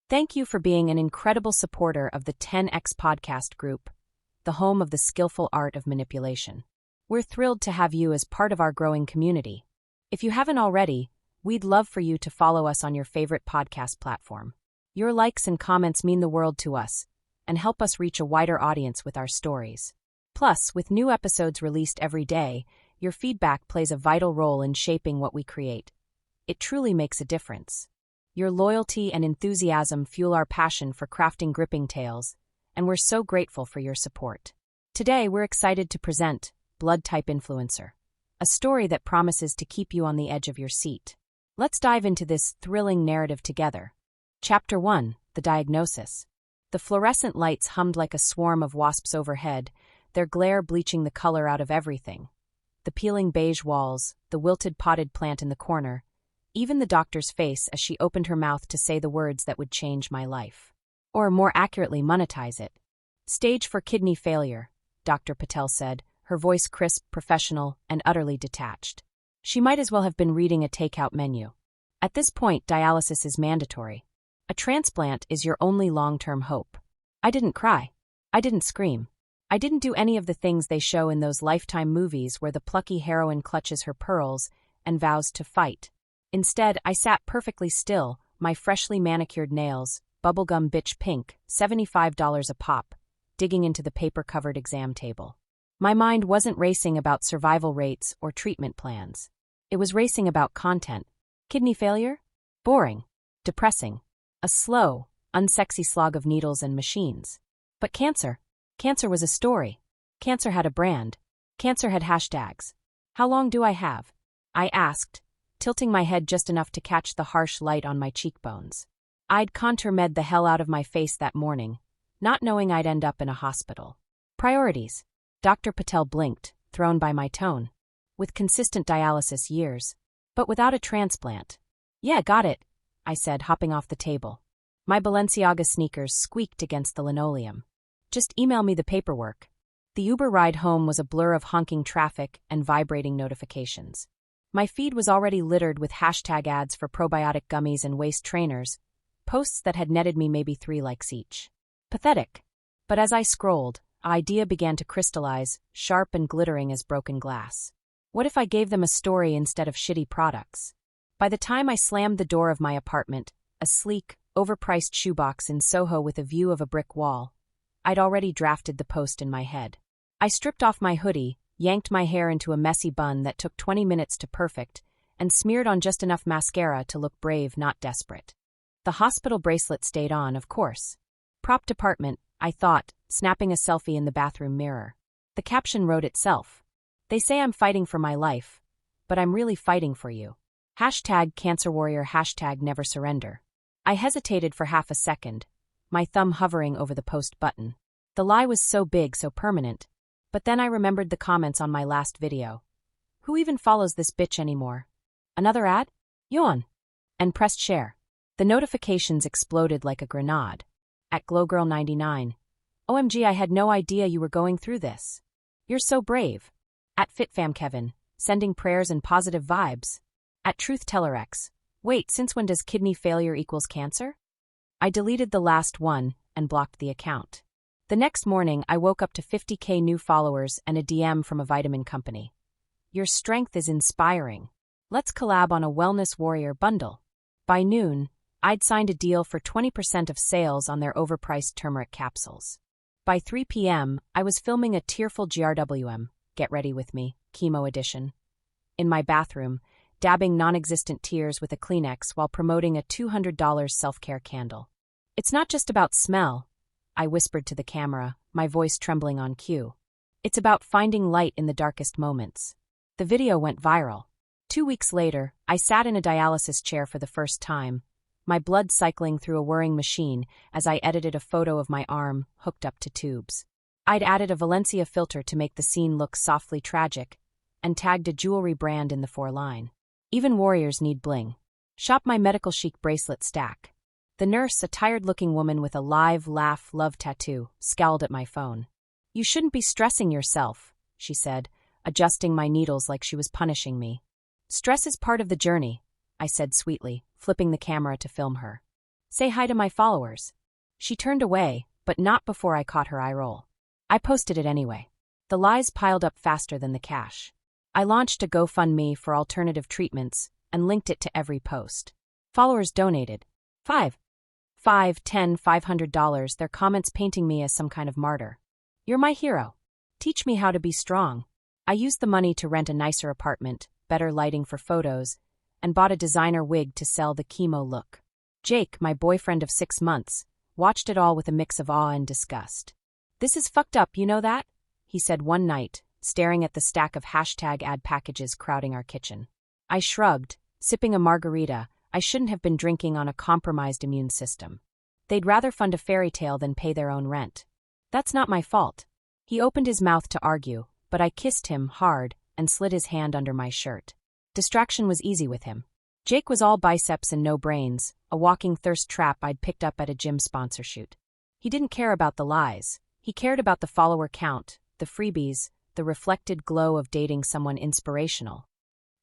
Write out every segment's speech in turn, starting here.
Thank you for being an incredible supporter of the 10X Podcast Group, the home of the skillful art of manipulation. We're thrilled to have you as part of our growing community. If you haven't already, we'd love for you to follow us on your favorite podcast platform. Your likes and comments mean the world to us and help us reach a wider audience with our stories. Plus, with new episodes released every day, your feedback plays a vital role in shaping what we create. It truly makes a difference. Your loyalty and enthusiasm fuel our passion for crafting gripping tales, and we're so grateful for your support. Today, we're excited to present Blood Type Influencer, a story that promises to keep you on the edge of your seat. Let's dive into this thrilling narrative together. Chapter 1: The Diagnosis. The fluorescent lights hummed like a swarm of wasps overhead, their glare bleaching the color out of everything. The peeling beige walls, the wilted potted plant in the corner, even the doctor's face as she opened her mouth to say the words that would change my life. Or more accurately, monetize it. Stage 4 kidney failure, Dr. Patel said, her voice crisp, professional, and utterly detached. She might as well have been reading a takeout menu. At this point, dialysis is mandatory. A transplant is your only long-term hope. I didn't cry. I didn't scream. I didn't do any of the things they show in those Lifetime movies where the plucky heroine clutches her pearls and vows to fight. Instead, I sat perfectly still, my freshly manicured nails, bubblegum bitch pink, $75 a pop, digging into the paper-covered exam table. My mind wasn't racing about survival rates or treatment plans. It was racing about content. Kidney failure? Boring. Depressing. A slow, unsexy slog of needles and machines. But cancer? Cancer was a story. Cancer had a brand. Cancer had hashtags. How long do I have? I asked, tilting my head just enough to catch the harsh light on my cheekbones. I'd contour-med the hell out of my face that morning, not knowing I'd end up in a hospital. Priorities. Dr. Patel blinked, thrown by my tone. With consistent dialysis years. But without a transplant. Yeah, got it, I said, hopping off the table. My Balenciaga sneakers squeaked against the linoleum. Just email me the paperwork. The Uber ride home was a blur of honking traffic and vibrating notifications. My feed was already littered with hashtag ads for probiotic gummies and waist trainers, posts that had netted me maybe 3 likes each. Pathetic. But as I scrolled, an idea began to crystallize, sharp and glittering as broken glass. What if I gave them a story instead of shitty products? By the time I slammed the door of my apartment, a sleek, overpriced shoebox in Soho with a view of a brick wall, I'd already drafted the post in my head. I stripped off my hoodie, yanked my hair into a messy bun that took 20 minutes to perfect, and smeared on just enough mascara to look brave, not desperate. The hospital bracelet stayed on, of course. Prop department, I thought, snapping a selfie in the bathroom mirror. The caption wrote itself. They say I'm fighting for my life, but I'm really fighting for you. Hashtag Cancer Warrior, hashtag Never Surrender. I hesitated for half a second, my thumb hovering over the post button. The lie was so big, so permanent. But then I remembered the comments on my last video. Who even follows this bitch anymore? Another ad? Yawn. And pressed share. The notifications exploded like a grenade. At Glowgirl99. OMG, I had no idea you were going through this. You're so brave. At FitFamKevin. Sending prayers and positive vibes. At TruthTellerX. Wait, since when does kidney failure equals cancer? I deleted the last one and blocked the account. The next morning, I woke up to 50K new followers and a DM from a vitamin company. Your strength is inspiring. Let's collab on a Wellness Warrior bundle. By noon, I'd signed a deal for 20% of sales on their overpriced turmeric capsules. By 3 p.m., I was filming a tearful GRWM, Get Ready With Me, chemo edition. In my bathroom, dabbing non-existent tears with a Kleenex while promoting a $200 self-care candle. It's not just about smell, I whispered to the camera, my voice trembling on cue. It's about finding light in the darkest moments. The video went viral. 2 weeks later, I sat in a dialysis chair for the first time, my blood cycling through a whirring machine as I edited a photo of my arm hooked up to tubes. I'd added a Valencia filter to make the scene look softly tragic, and tagged a jewelry brand in the foreline. Even warriors need bling. Shop my medical chic bracelet stack. The nurse, a tired-looking woman with a live, laugh, love tattoo, scowled at my phone. You shouldn't be stressing yourself, she said, adjusting my needles like she was punishing me. Stress is part of the journey, I said sweetly, flipping the camera to film her. Say hi to my followers. She turned away, but not before I caught her eye roll. I posted it anyway. The lies piled up faster than the cash. I launched a GoFundMe for alternative treatments and linked it to every post. Followers donated. $5, $10, $500, their comments painting me as some kind of martyr. You're my hero. Teach me how to be strong. I used the money to rent a nicer apartment, better lighting for photos, and bought a designer wig to sell the chemo look. Jake, my boyfriend of 6 months, watched it all with a mix of awe and disgust. This is fucked up, you know that? He said one night, staring at the stack of #ad packages crowding our kitchen. I shrugged, sipping a margarita. I shouldn't have been drinking on a compromised immune system. They'd rather fund a fairy tale than pay their own rent. That's not my fault. He opened his mouth to argue, but I kissed him hard and slid his hand under my shirt. Distraction was easy with him. Jake was all biceps and no brains, a walking thirst trap I'd picked up at a gym sponsor shoot. He didn't care about the lies. He cared about the follower count, the freebies, the reflected glow of dating someone inspirational.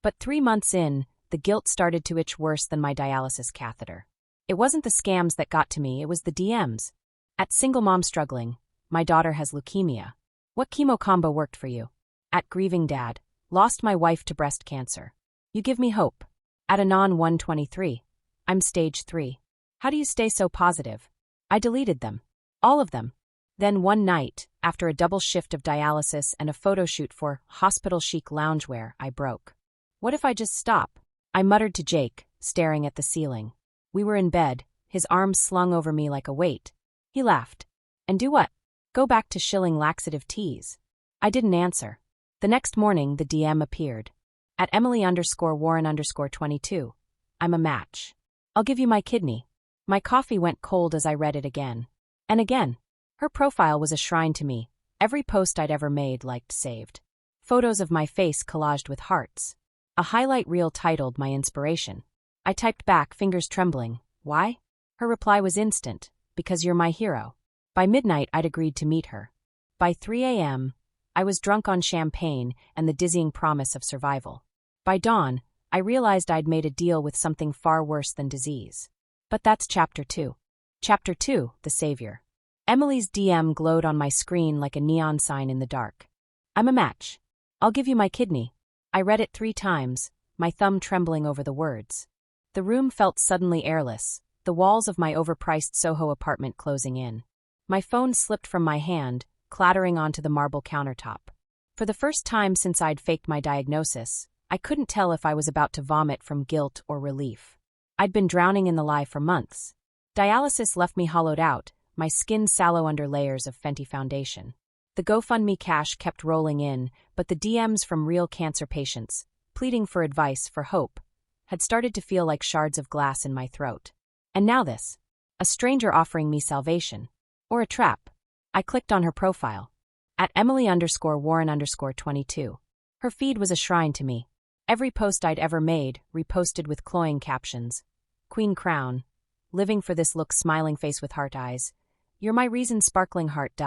But 3 months in, the guilt started to itch worse than my dialysis catheter. It wasn't the scams that got to me, it was the DMs. At Single Mom Struggling, my daughter has leukemia. What chemo combo worked for you? At Grieving Dad, lost my wife to breast cancer. You give me hope. At Anon 123, I'm stage 3. How do you stay so positive? I deleted them. All of them. Then one night, after a double shift of dialysis and a photo shoot for hospital chic loungewear, I broke. What if I just stop? I muttered to Jake, staring at the ceiling. We were in bed, his arms slung over me like a weight. He laughed. And do what? Go back to shilling laxative teas. I didn't answer. The next morning, the DM appeared. At Emily_Warren_22. I'm a match. I'll give you my kidney. My coffee went cold as I read it again. And again. Her profile was a shrine to me. Every post I'd ever made liked saved. Photos of my face collaged with hearts. A highlight reel titled My Inspiration. I typed back, fingers trembling. Why? Her reply was instant. Because you're my hero. By midnight, I'd agreed to meet her. By 3 a.m., I was drunk on champagne and the dizzying promise of survival. By dawn, I realized I'd made a deal with something far worse than disease. But that's Chapter 2. Chapter 2, The Savior. Emily's DM glowed on my screen like a neon sign in the dark. I'm a match. I'll give you my kidney. I read it 3 times, my thumb trembling over the words. The room felt suddenly airless, the walls of my overpriced Soho apartment closing in. My phone slipped from my hand, clattering onto the marble countertop. For the first time since I'd faked my diagnosis, I couldn't tell if I was about to vomit from guilt or relief. I'd been drowning in the lie for months. Dialysis left me hollowed out, my skin sallow under layers of Fenty foundation. The GoFundMe cash kept rolling in, but the DMs from real cancer patients, pleading for advice, for hope, had started to feel like shards of glass in my throat. And now this. A stranger offering me salvation. Or a trap. I clicked on her profile. At Emily_Warren_22. Her feed was a shrine to me. Every post I'd ever made, reposted with cloying captions. Queen Crown. Living for this look, smiling face with heart eyes. You're my reason, sparkling heart.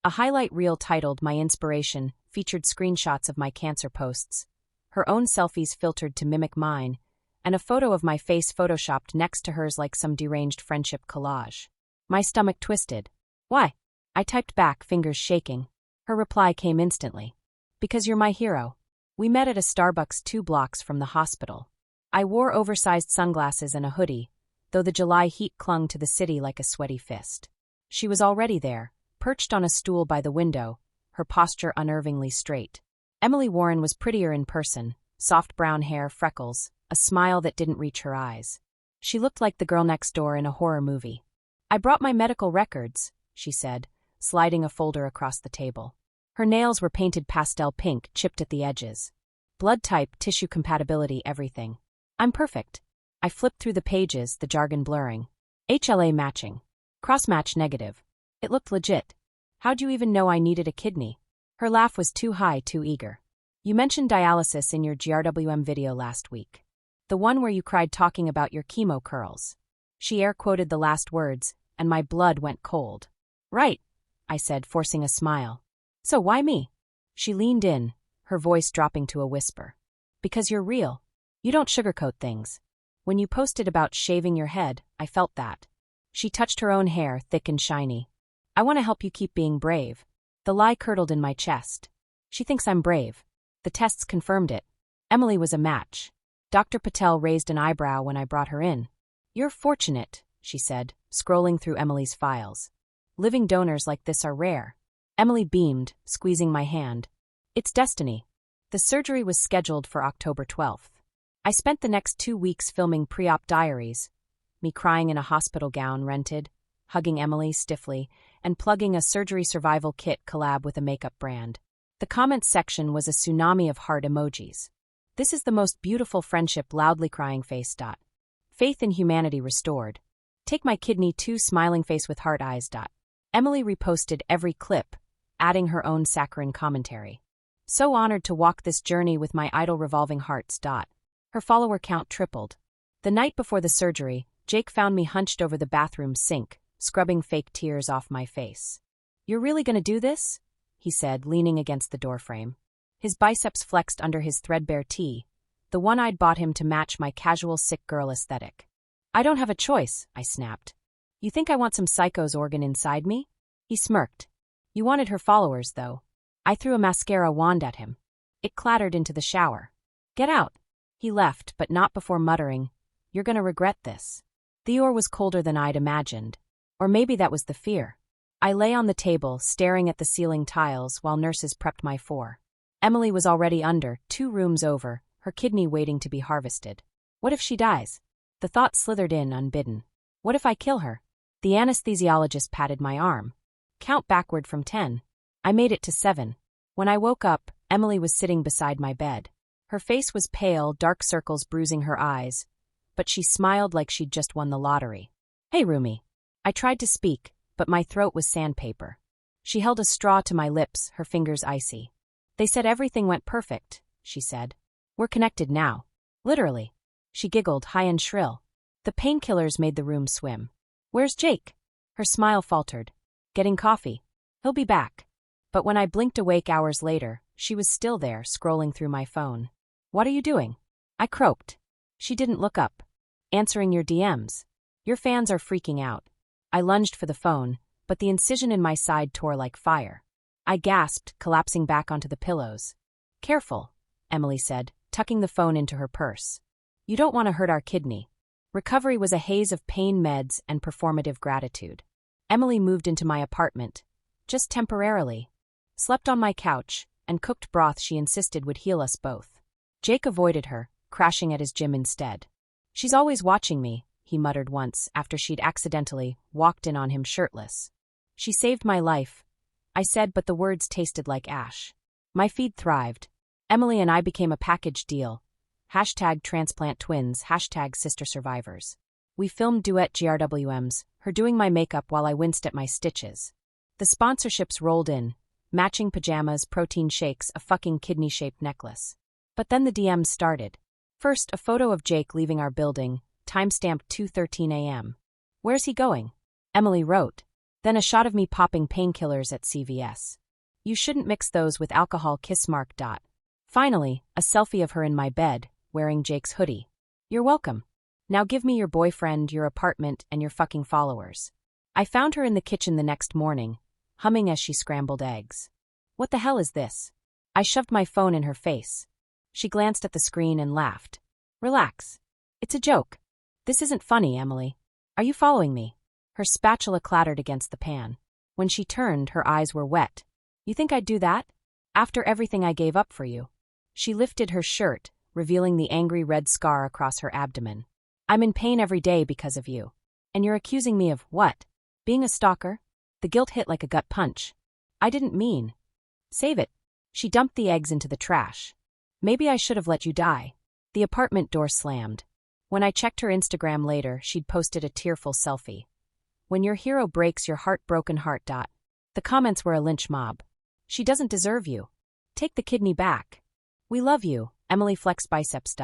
A highlight reel titled My Inspiration featured screenshots of my cancer posts, her own selfies filtered to mimic mine, and a photo of my face photoshopped next to hers like some deranged friendship collage. My stomach twisted. Why? I typed back, fingers shaking. Her reply came instantly. Because you're my hero. We met at a Starbucks 2 blocks from the hospital. I wore oversized sunglasses and a hoodie, though the July heat clung to the city like a sweaty fist. She was already there, perched on a stool by the window, her posture unnervingly straight. Emily Warren was prettier in person, soft brown hair, freckles, a smile that didn't reach her eyes. She looked like the girl next door in a horror movie. I brought my medical records, she said, sliding a folder across the table. Her nails were painted pastel pink, chipped at the edges. Blood type, tissue compatibility, everything. I'm perfect. I flipped through the pages, the jargon blurring. HLA matching. Cross-match negative. It looked legit. How'd you even know I needed a kidney? Her laugh was too high, too eager. You mentioned dialysis in your GRWM video last week. The one where you cried talking about your chemo curls. She air-quoted the last words, and my blood went cold. Right, I said, forcing a smile. So why me? She leaned in, her voice dropping to a whisper. Because you're real. You don't sugarcoat things. When you posted about shaving your head, I felt that. She touched her own hair, thick and shiny. I want to help you keep being brave. The lie curdled in my chest. She thinks I'm brave. The tests confirmed it. Emily was a match. Dr. Patel raised an eyebrow when I brought her in. You're fortunate, she said, scrolling through Emily's files. Living donors like this are rare. Emily beamed, squeezing my hand. It's destiny. The surgery was scheduled for October 12th. I spent the next 2 weeks filming pre-op diaries, me crying in a hospital gown rented, hugging Emily stiffly, and plugging a surgery survival kit collab with a makeup brand. The comments section was a tsunami of heart emojis. This is the most beautiful friendship, loudly crying face. Faith in humanity restored. Take my kidney too, smiling face with heart eyes. Emily reposted every clip, adding her own saccharine commentary. So honored to walk this journey with my idol, revolving hearts. Her follower count tripled. The night before the surgery, Jake found me hunched over the bathroom sink, scrubbing fake tears off my face. You're really gonna do this? He said, leaning against the doorframe. His biceps flexed under his threadbare tee, the one I'd bought him to match my casual sick girl aesthetic. I don't have a choice, I snapped. You think I want some psycho's organ inside me? He smirked. You wanted her followers, though. I threw a mascara wand at him. It clattered into the shower. Get out. He left, but not before muttering, You're gonna regret this. Theor was colder than I'd imagined. Or maybe that was the fear. I lay on the table, staring at the ceiling tiles while nurses prepped my four. Emily was already under, 2 rooms over, her kidney waiting to be harvested. What if she dies? The thought slithered in unbidden. What if I kill her? The anesthesiologist patted my arm. Count backward from 10. I made it to 7. When I woke up, Emily was sitting beside my bed. Her face was pale, dark circles bruising her eyes, but she smiled like she'd just won the lottery. Hey, Rumi. I tried to speak, but my throat was sandpaper. She held a straw to my lips, her fingers icy. They said everything went perfect, she said. We're connected now. Literally. She giggled, high and shrill. The painkillers made the room swim. Where's Jake? Her smile faltered. Getting coffee. He'll be back. But when I blinked awake hours later, she was still there, scrolling through my phone. What are you doing? I croaked. She didn't look up. Answering your DMs. Your fans are freaking out. I lunged for the phone, but the incision in my side tore like fire. I gasped, collapsing back onto the pillows. Careful, Emily said, tucking the phone into her purse. You don't want to hurt our kidney. Recovery was a haze of pain meds and performative gratitude. Emily moved into my apartment, just temporarily. Slept on my couch, and cooked broth she insisted would heal us both. Jake avoided her, crashing at his gym instead. She's always watching me, he muttered once after she'd accidentally walked in on him shirtless. She saved my life, I said, but the words tasted like ash. My feed thrived. Emily and I became a package deal. #transplant twins, #sister survivors. We filmed duet GRWMs, her doing my makeup while I winced at my stitches. The sponsorships rolled in. Matching pajamas, protein shakes, a fucking kidney-shaped necklace. But then the DMs started. First, a photo of Jake leaving our building, timestamped 2:13 a.m. Where's he going? Emily wrote. Then a shot of me popping painkillers at CVS. You shouldn't mix those with alcohol, kiss mark. Finally, a selfie of her in my bed, wearing Jake's hoodie. You're welcome. Now give me your boyfriend, your apartment, and your fucking followers. I found her in the kitchen the next morning, humming as she scrambled eggs. What the hell is this? I shoved my phone in her face. She glanced at the screen and laughed. Relax. It's a joke. This isn't funny, Emily. Are you following me? Her spatula clattered against the pan. When she turned, her eyes were wet. You think I'd do that? After everything I gave up for you. She lifted her shirt, revealing the angry red scar across her abdomen. I'm in pain every day because of you. And you're accusing me of what? Being a stalker? The guilt hit like a gut punch. I didn't mean. Save it. She dumped the eggs into the trash. Maybe I should have let you die. The apartment door slammed. When I checked her Instagram later, she'd posted a tearful selfie. When your hero breaks your heartbroken heart. The comments were a lynch mob. She doesn't deserve you. Take the kidney back. We love you, Emily flexed biceps.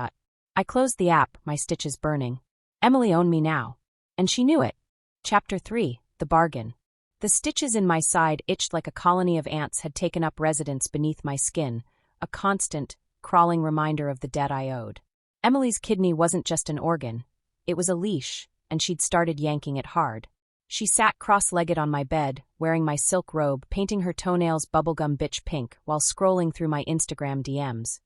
I closed the app, my stitches burning. Emily owned me now. And she knew it. Chapter 3, The Bargain. The stitches in my side itched like a colony of ants had taken up residence beneath my skin, a constant, crawling reminder of the debt I owed. Emily's kidney wasn't just an organ. It was a leash, and she'd started yanking it hard. She sat cross-legged on my bed, wearing my silk robe, painting her toenails bubblegum bitch pink while scrolling through my Instagram DMs.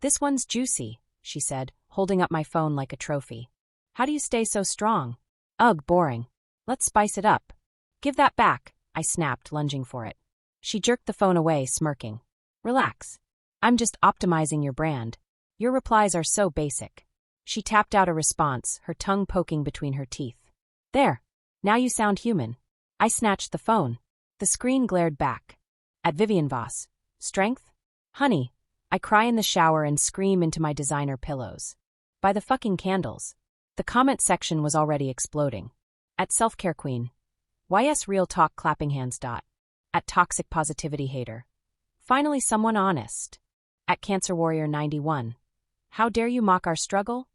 "This one's juicy," she said, holding up my phone like a trophy. "How do you stay so strong?" "Ugh, boring. Let's spice it up." "Give that back," I snapped, lunging for it. She jerked the phone away, smirking. "Relax. I'm just optimizing your brand. Your replies are so basic." She tapped out a response, her tongue poking between her teeth. "There. Now you sound human." I snatched the phone. The screen glared back. At Vivian Voss. Strength? Honey. I cry in the shower and scream into my designer pillows. By the fucking candles. The comment section was already exploding. At Self-Care Queen. YS Real Talk clapping hands. At Toxic Positivity Hater. Finally someone honest. At Cancer Warrior 91. How dare you mock our struggle?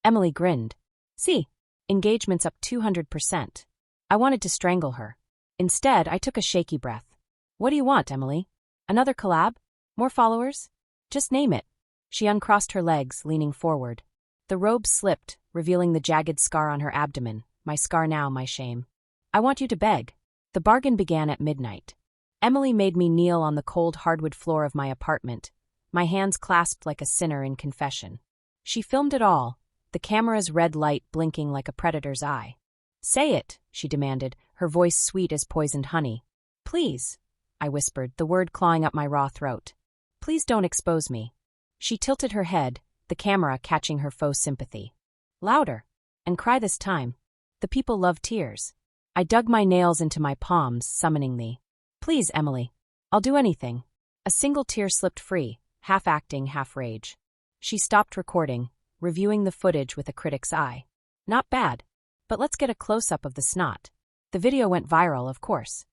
Emily grinned. See. Engagement's up 200%. I wanted to strangle her. Instead, I took a shaky breath. What do you want, Emily? Another collab? More followers? Just name it. She uncrossed her legs, leaning forward. The robe slipped, revealing the jagged scar on her abdomen. My scar now, my shame. I want you to beg. The bargain began at midnight. Emily made me kneel on the cold hardwood floor of my apartment, my hands clasped like a sinner in confession. She filmed it all, the camera's red light blinking like a predator's eye. "Say it," she demanded, her voice sweet as poisoned honey. "Please," I whispered, the word clawing up my raw throat. "Please don't expose me." She tilted her head, the camera catching her faux sympathy. "Louder. And cry this time. The people love tears." I dug my nails into my palms, summoning thee. "Please, Emily. I'll do anything." A single tear slipped free, half acting, half rage. She stopped recording, reviewing the footage with a critic's eye. "Not bad. But let's get a close-up of the snot." The video went viral, of course.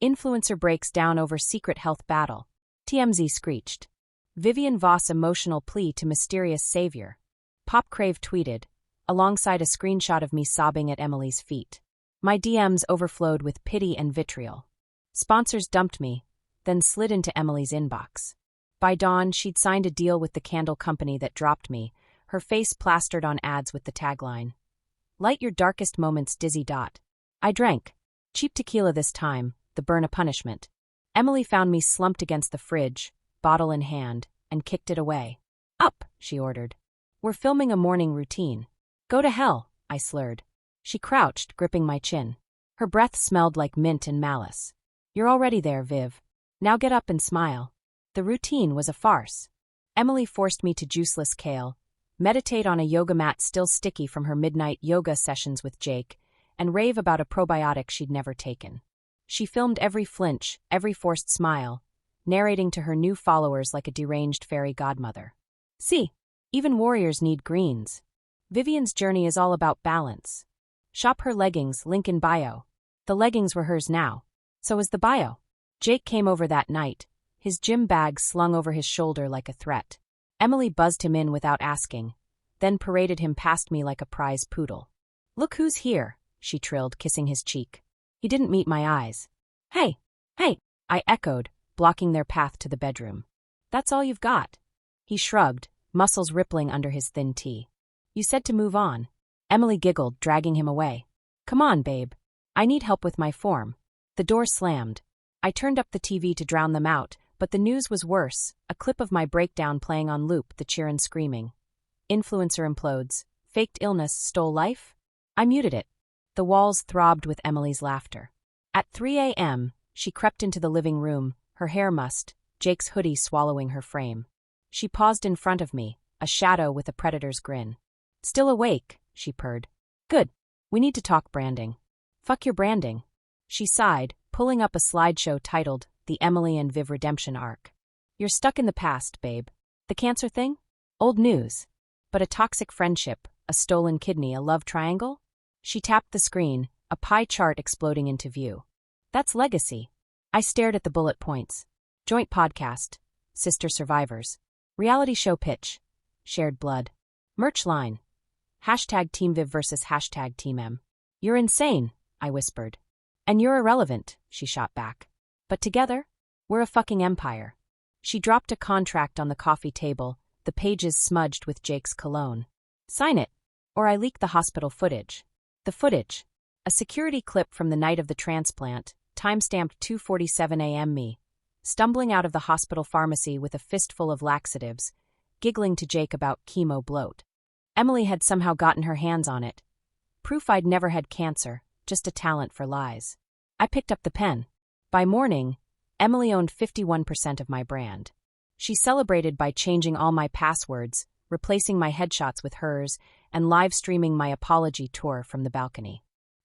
Influencer breaks down over secret health battle. TMZ screeched. Vivian Voss emotional plea to mysterious savior. Pop Crave tweeted, alongside a screenshot of me sobbing at Emily's feet. My DMs overflowed with pity and vitriol. Sponsors dumped me, then slid into Emily's inbox. By dawn, she'd signed a deal with the candle company that dropped me, her face plastered on ads with the tagline, "Light your darkest moments, dizzy." I drank. Cheap tequila this time, the burn a punishment. Emily found me slumped against the fridge, bottle in hand, and kicked it away. "Up," she ordered. "We're filming a morning routine." "Go to hell," I slurred. She crouched, gripping my chin. Her breath smelled like mint and malice. "You're already there, Viv. Now get up and smile." The routine was a farce. Emily forced me to juiceless kale, meditate on a yoga mat still sticky from her midnight yoga sessions with Jake, and rave about a probiotic she'd never taken. She filmed every flinch, every forced smile, narrating to her new followers like a deranged fairy godmother. "See, even warriors need greens." Vivian's journey is all about balance. Shop her leggings, link in bio. The leggings were hers now. So was the bio. Jake came over that night, his gym bag slung over his shoulder like a threat. Emily buzzed him in without asking, then paraded him past me like a prize poodle. "Look who's here," she trilled, kissing his cheek. He didn't meet my eyes. Hey, I echoed, blocking their path to the bedroom. "That's all you've got." He shrugged, muscles rippling under his thin tee. "You said to move on." Emily giggled, dragging him away. "Come on, babe. I need help with my form." The door slammed. I turned up the TV to drown them out, but the news was worse, a clip of my breakdown playing on loop, the cheer and screaming. Influencer implodes. Faked illness stole life? I muted it. The walls throbbed with Emily's laughter. At 3 a.m., she crept into the living room, her hair mussed, Jake's hoodie swallowing her frame. She paused in front of me, a shadow with a predator's grin. "Still awake," she purred. "Good. We need to talk branding." "Fuck your branding." She sighed, pulling up a slideshow titled, The Emily and Viv Redemption Arc. "You're stuck in the past, babe. The cancer thing? Old news. But a toxic friendship, a stolen kidney, a love triangle?" She tapped the screen, a pie chart exploding into view. "That's legacy." I stared at the bullet points. Joint podcast. Sister survivors. Reality show pitch. Shared blood. Merch line. #TeamViv versus #TeamM. "You're insane," I whispered. "And you're irrelevant," she shot back. "But together, we're a fucking empire." She dropped a contract on the coffee table, the pages smudged with Jake's cologne. "Sign it, or I leak the hospital footage." The footage. A security clip from the night of the transplant, timestamped 2:47 a.m. me, stumbling out of the hospital pharmacy with a fistful of laxatives, giggling to Jake about chemo bloat. Emily had somehow gotten her hands on it. Proof I'd never had cancer, just a talent for lies. I picked up the pen. By morning, Emily owned 51% of my brand. She celebrated by changing all my passwords, replacing my headshots with hers, and live-streaming my apology tour from the balcony.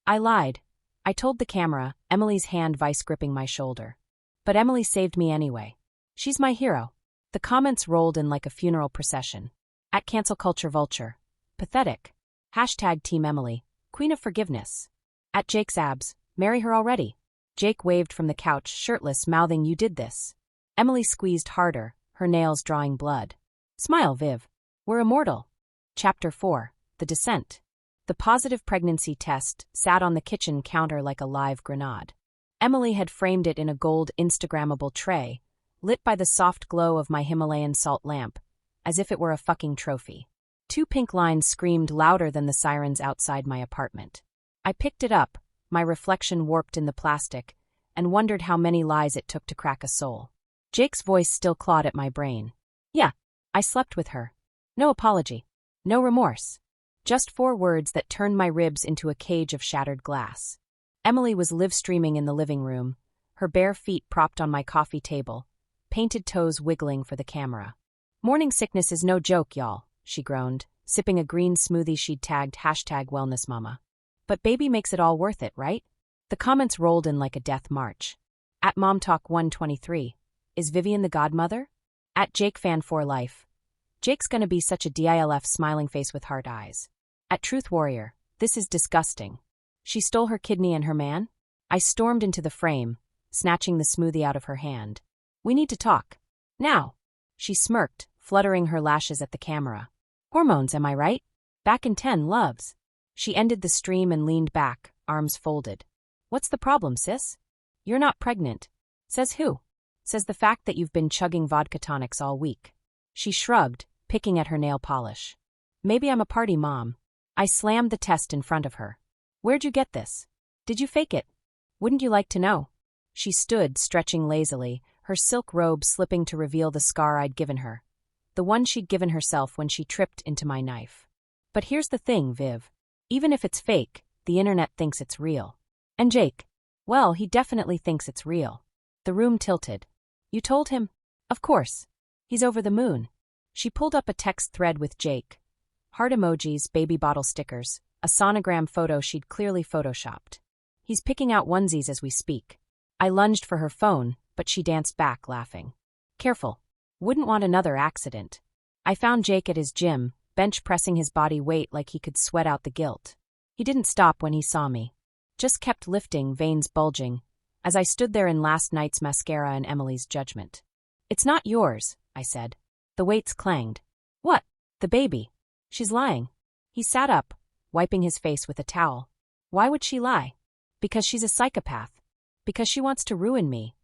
I lied. I told the camera, Emily's hand vice-gripping my shoulder. But Emily saved me anyway. She's my hero. The comments rolled in like a funeral procession. At Cancel Culture Vulture. Pathetic. Hashtag Team Emily. Queen of Forgiveness. At Jake's Abs. Marry her already. Jake waved from the couch, shirtless, mouthing, "You did this." Emily squeezed harder, her nails drawing blood. Smile, Viv. We're immortal. Chapter 4. The Descent. The positive pregnancy test sat on the kitchen counter like a live grenade. Emily had framed it in a gold Instagrammable tray, lit by the soft glow of my Himalayan salt lamp, as if it were a fucking trophy. 2 pink lines screamed louder than the sirens outside my apartment. I picked it up, my reflection warped in the plastic, and wondered how many lies it took to crack a soul. Jake's voice still clawed at my brain. Yeah, I slept with her. No apology. No remorse. Just 4 words that turned my ribs into a cage of shattered glass. Emily was live-streaming in the living room, her bare feet propped on my coffee table, painted toes wiggling for the camera. Morning sickness is no joke, y'all, she groaned, sipping a green smoothie she'd tagged #wellnessmama. But baby makes it all worth it, right? The comments rolled in like a death march. At MomTalk123. Is Vivian the godmother? At JakeFan4Life. Jake's gonna be such a DILF smiling face with heart eyes. At Truth Warrior. This is disgusting. She stole her kidney and her man? I stormed into the frame, snatching the smoothie out of her hand. We need to talk. Now. She smirked, fluttering her lashes at the camera. Hormones, am I right? Back in 10, loves. She ended the stream and leaned back, arms folded. What's the problem, sis? You're not pregnant. Says who? Says the fact that you've been chugging vodka tonics all week. She shrugged, picking at her nail polish. Maybe I'm a party mom. I slammed the test in front of her. Where'd you get this? Did you fake it? Wouldn't you like to know? She stood, stretching lazily, her silk robe slipping to reveal the scar I'd given her. The one she'd given herself when she tripped into my knife. But here's the thing, Viv. Even if it's fake, the internet thinks it's real. And Jake? Well, he definitely thinks it's real. The room tilted. You told him? Of course. He's over the moon. She pulled up a text thread with Jake. Heart emojis, baby bottle stickers, a sonogram photo she'd clearly photoshopped. He's picking out onesies as we speak. I lunged for her phone, but she danced back, laughing. Careful. Wouldn't want another accident. I found Jake at his gym, bench pressing his body weight like he could sweat out the guilt. He didn't stop when he saw me. Just kept lifting, veins bulging, as I stood there in last night's mascara and Emily's judgment. It's not yours, I said. The weights clanged. What? The baby. She's lying. He sat up, wiping his face with a towel. Why would she lie? Because she's a psychopath. Because she wants to ruin me.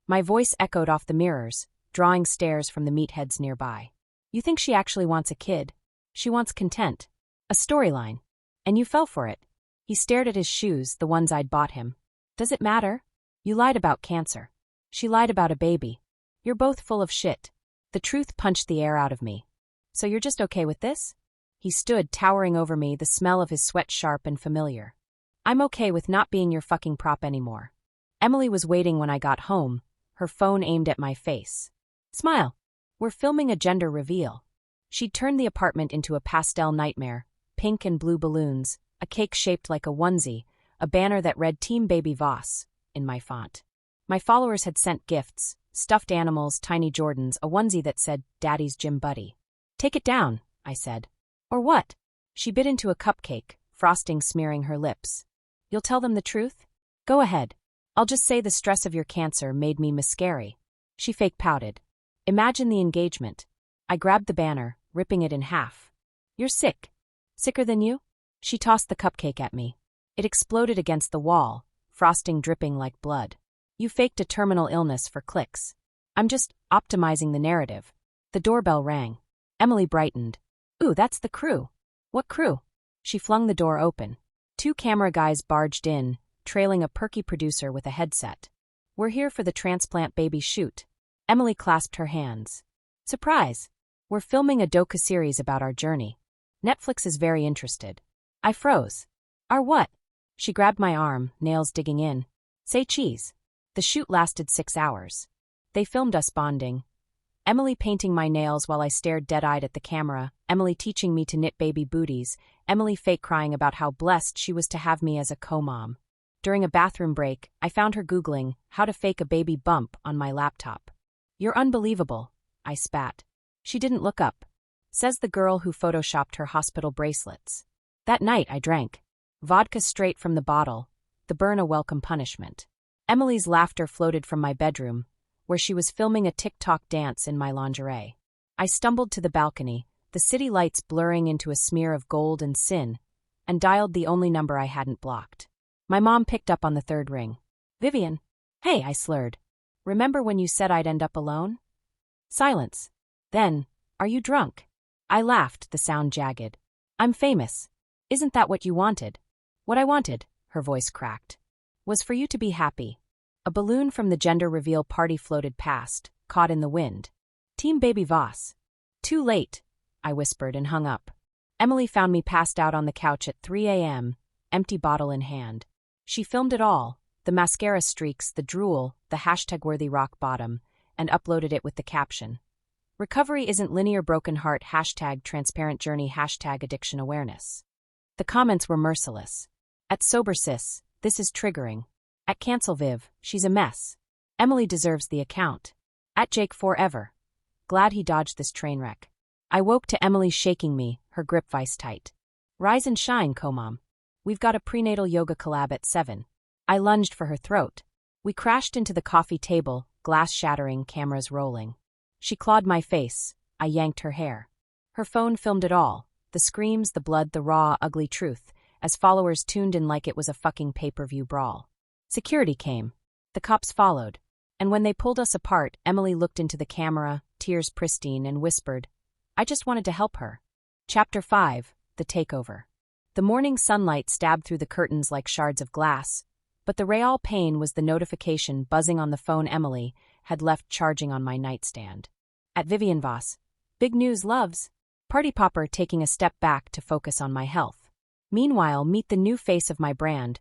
My voice echoed off the mirrors, drawing stares from the meatheads nearby. You think she actually wants a kid? She wants content. A storyline. And you fell for it. He stared at his shoes, the ones I'd bought him. Does it matter? You lied about cancer. She lied about a baby. You're both full of shit. The truth punched the air out of me. So you're just okay with this? He stood, towering over me, the smell of his sweat sharp and familiar. I'm okay with not being your fucking prop anymore. Emily was waiting when I got home, her phone aimed at my face. Smile. We're filming a gender reveal. She'd turned the apartment into a pastel nightmare, pink and blue balloons, a cake shaped like a onesie, a banner that read Team Baby Voss, in my font. My followers had sent gifts, stuffed animals, tiny Jordans, a onesie that said, Daddy's Gym Buddy. Take it down, I said. Or what? She bit into a cupcake, frosting smearing her lips. You'll tell them the truth? Go ahead. I'll just say the stress of your cancer made me miscarry. She fake pouted. Imagine the engagement. I grabbed the banner, ripping it in half. You're sick. Sicker than you? She tossed the cupcake at me. It exploded against the wall, frosting dripping like blood. You faked a terminal illness for clicks. I'm just optimizing the narrative. The doorbell rang. Emily brightened. Ooh, that's the crew. What crew? She flung the door open. Two camera guys barged in, trailing a perky producer with a headset. "We're here for the transplant baby shoot." Emily clasped her hands. "Surprise! We're filming a docu-series about our journey. Netflix is very interested." I froze. "Our what?" She grabbed my arm, nails digging in. "Say cheese." The shoot lasted 6 hours. They filmed us bonding. Emily painting my nails while I stared dead-eyed at the camera, Emily teaching me to knit baby booties, Emily fake crying about how blessed she was to have me as a co-mom. During a bathroom break, I found her Googling how to fake a baby bump on my laptop. "You're unbelievable," I spat. She didn't look up. Says the girl who photoshopped her hospital bracelets. That night I drank. Vodka straight from the bottle, the burn a welcome punishment. Emily's laughter floated from my bedroom, where she was filming a TikTok dance in my lingerie. I stumbled to the balcony, the city lights blurring into a smear of gold and sin, and dialed the only number I hadn't blocked. My mom picked up on the third ring. "Vivian." "Hey," I slurred. "Remember when you said I'd end up alone?" Silence. Then, "Are you drunk?" I laughed, the sound jagged. "I'm famous. Isn't that what you wanted?" "What I wanted," her voice cracked, "was for you to be happy." A balloon from the gender reveal party floated past, caught in the wind. "Team Baby Voss." "Too late," I whispered and hung up. Emily found me passed out on the couch at 3 a.m., empty bottle in hand. She filmed it all, the mascara streaks, the drool, the hashtag-worthy rock bottom, and uploaded it with the caption, "Recovery isn't linear, broken heart, hashtag transparent journey, hashtag addiction awareness." The comments were merciless. At Sober Sis, "This is triggering." At Cancel Viv, "She's a mess." Emily deserves the account. At Jake Forever, "Glad he dodged this train wreck." I woke to Emily shaking me, her grip vice tight. "Rise and shine, co-mom. We've got a prenatal yoga collab at 7. I lunged for her throat. We crashed into the coffee table, glass shattering, cameras rolling. She clawed my face. I yanked her hair. Her phone filmed it all, the screams, the blood, the raw, ugly truth, as followers tuned in like it was a fucking pay-per-view brawl. Security came. The cops followed. And when they pulled us apart, Emily looked into the camera, tears pristine, and whispered, "I just wanted to help her." Chapter 5, The Takeover. The morning sunlight stabbed through the curtains like shards of glass, but the real pain was the notification buzzing on the phone Emily had left charging on my nightstand. At Vivian Voss, "Big news, loves." Party popper taking a step back to focus on my health. Meanwhile, meet the new face of my brand,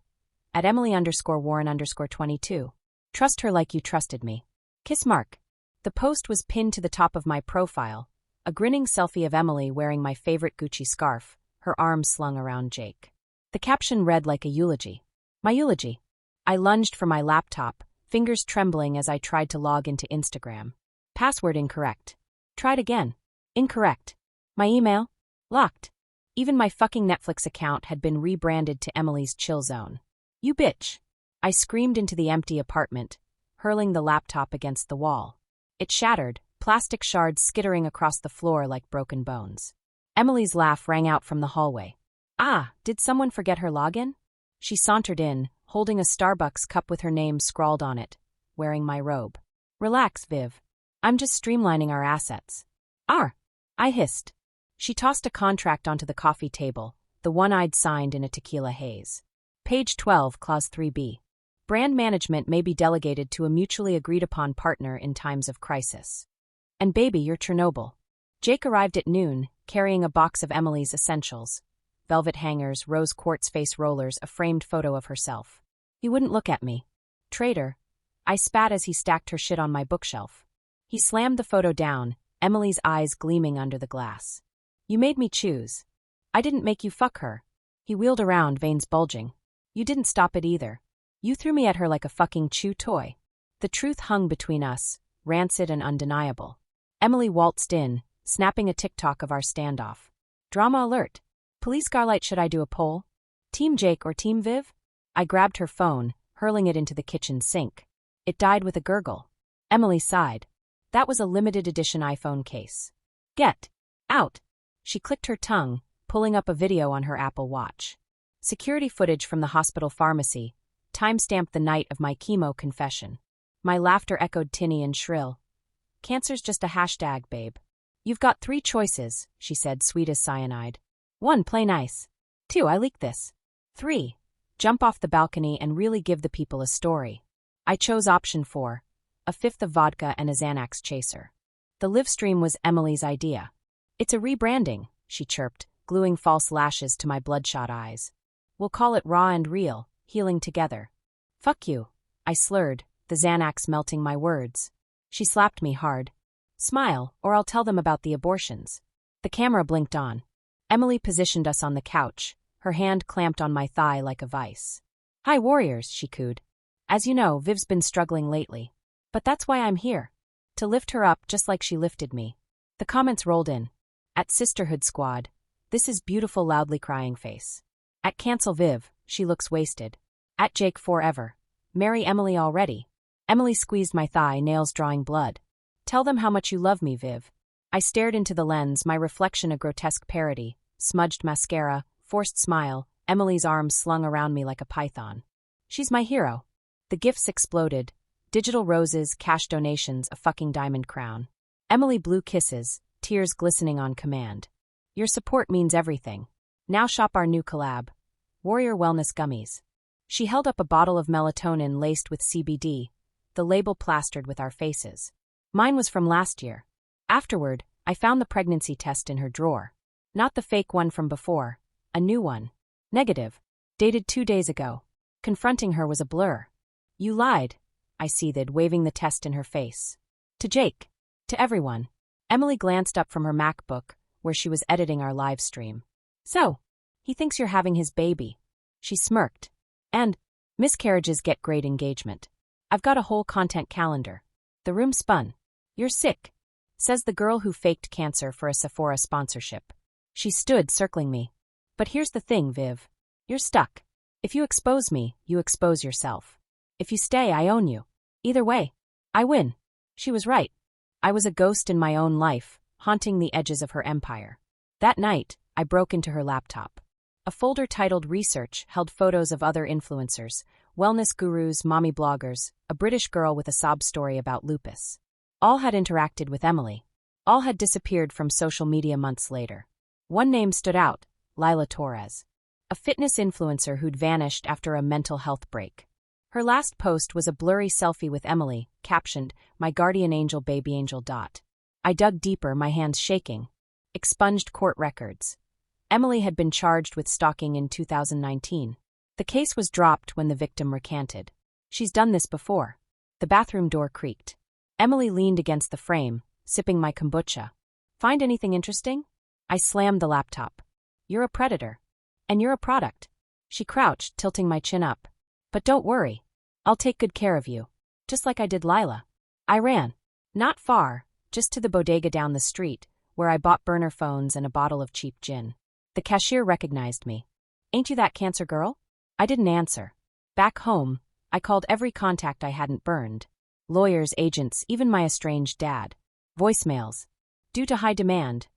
at Emily_Warren_22. "Trust her like you trusted me." Kiss mark. The post was pinned to the top of my profile, a grinning selfie of Emily wearing my favorite Gucci scarf, her arms slung around Jake. The caption read like a eulogy. My eulogy. I lunged for my laptop, fingers trembling as I tried to log into Instagram. Password incorrect. Tried again. Incorrect. My email? Locked. Even my fucking Netflix account had been rebranded to Emily's Chill Zone. "You bitch." I screamed into the empty apartment, hurling the laptop against the wall. It shattered, plastic shards skittering across the floor like broken bones. Emily's laugh rang out from the hallway. "Ah, did someone forget her login?" She sauntered in, holding a Starbucks cup with her name scrawled on it, wearing my robe. "Relax, Viv. I'm just streamlining our assets." "Ar!" I hissed. She tossed a contract onto the coffee table, the one I'd signed in a tequila haze. Page 12, Clause 3b. Brand management may be delegated to a mutually agreed-upon partner in times of crisis. And baby, you're Chernobyl. Jake arrived at noon, carrying a box of Emily's essentials. Velvet hangers, rose quartz face rollers, a framed photo of herself. He wouldn't look at me. "Traitor." I spat as he stacked her shit on my bookshelf. He slammed the photo down, Emily's eyes gleaming under the glass. "You made me choose." "I didn't make you fuck her." He wheeled around, veins bulging. "You didn't stop it either. You threw me at her like a fucking chew toy." The truth hung between us, rancid and undeniable. Emily waltzed in, snapping a TikTok of our standoff. Drama alert. Police Garlight, should I do a poll? Team Jake or Team Viv? I grabbed her phone, hurling it into the kitchen sink. It died with a gurgle. Emily sighed. That was a limited edition iPhone case. "Get out." She clicked her tongue, pulling up a video on her Apple Watch. Security footage from the hospital pharmacy, time-stamped the night of my chemo confession. My laughter echoed tinny and shrill. "Cancer's just a hashtag, babe." "You've got 3 choices," she said, sweet as cyanide. 1, play nice. 2, I leaked this. 3. Jump off the balcony and really give the people a story. I chose option 4, a fifth of vodka and a Xanax chaser. The live stream was Emily's idea. It's a rebranding, she chirped, gluing false lashes to my bloodshot eyes. We'll call it Raw and Real, Healing Together. Fuck you, I slurred, the Xanax melting my words. She slapped me hard. Smile, or I'll tell them about the abortions. The camera blinked on. Emily positioned us on the couch, her hand clamped on my thigh like a vice. Hi, warriors, she cooed. As you know, Viv's been struggling lately. But that's why I'm here. To lift her up just like she lifted me. The comments rolled in. At Sisterhood Squad, this is beautiful loudly crying face. At Cancel Viv, she looks wasted. At Jake Forever, marry Emily already. Emily squeezed my thigh, nails drawing blood. Tell them how much you love me, Viv. I stared into the lens, my reflection a grotesque parody. Smudged mascara, forced smile, Emily's arms slung around me like a python. She's my hero. The gifts exploded. Digital roses, cash donations, a fucking diamond crown. Emily blew kisses, tears glistening on command. Your support means everything. Now shop our new collab. Warrior Wellness Gummies. She held up a bottle of melatonin laced with CBD, the label plastered with our faces. Mine was from last year. Afterward, I found the pregnancy test in her drawer. Not the fake one from before, a new one. Negative. Dated 2 days ago. Confronting her was a blur. You lied, I seethed, waving the test in her face. To Jake. To everyone. Emily glanced up from her MacBook, where she was editing our live stream. So, he thinks you're having his baby. She smirked. And, miscarriages get great engagement. I've got a whole content calendar. The room spun. You're sick, says the girl who faked cancer for a Sephora sponsorship. She stood circling me. But here's the thing, Viv. You're stuck. If you expose me, you expose yourself. If you stay, I own you. Either way, I win. She was right. I was a ghost in my own life, haunting the edges of her empire. That night, I broke into her laptop. A folder titled Research held photos of other influencers, wellness gurus, mommy bloggers, a British girl with a sob story about lupus. All had interacted with Emily. All had disappeared from social media months later. One name stood out, Lila Torres. A fitness influencer who'd vanished after a mental health break. Her last post was a blurry selfie with Emily, captioned, My guardian angel baby angel. I dug deeper, my hands shaking. Expunged court records. Emily had been charged with stalking in 2019. The case was dropped when the victim recanted. She's done this before. The bathroom door creaked. Emily leaned against the frame, sipping my kombucha. Find anything interesting? I slammed the laptop. You're a predator. And you're a product. She crouched, tilting my chin up. But don't worry. I'll take good care of you. Just like I did Lila. I ran. Not far, just to the bodega down the street, where I bought burner phones and a bottle of cheap gin. The cashier recognized me. Ain't you that cancer girl? I didn't answer. Back home, I called every contact I hadn't burned. Lawyers, agents, even my estranged dad. Voicemails. Due to high demand.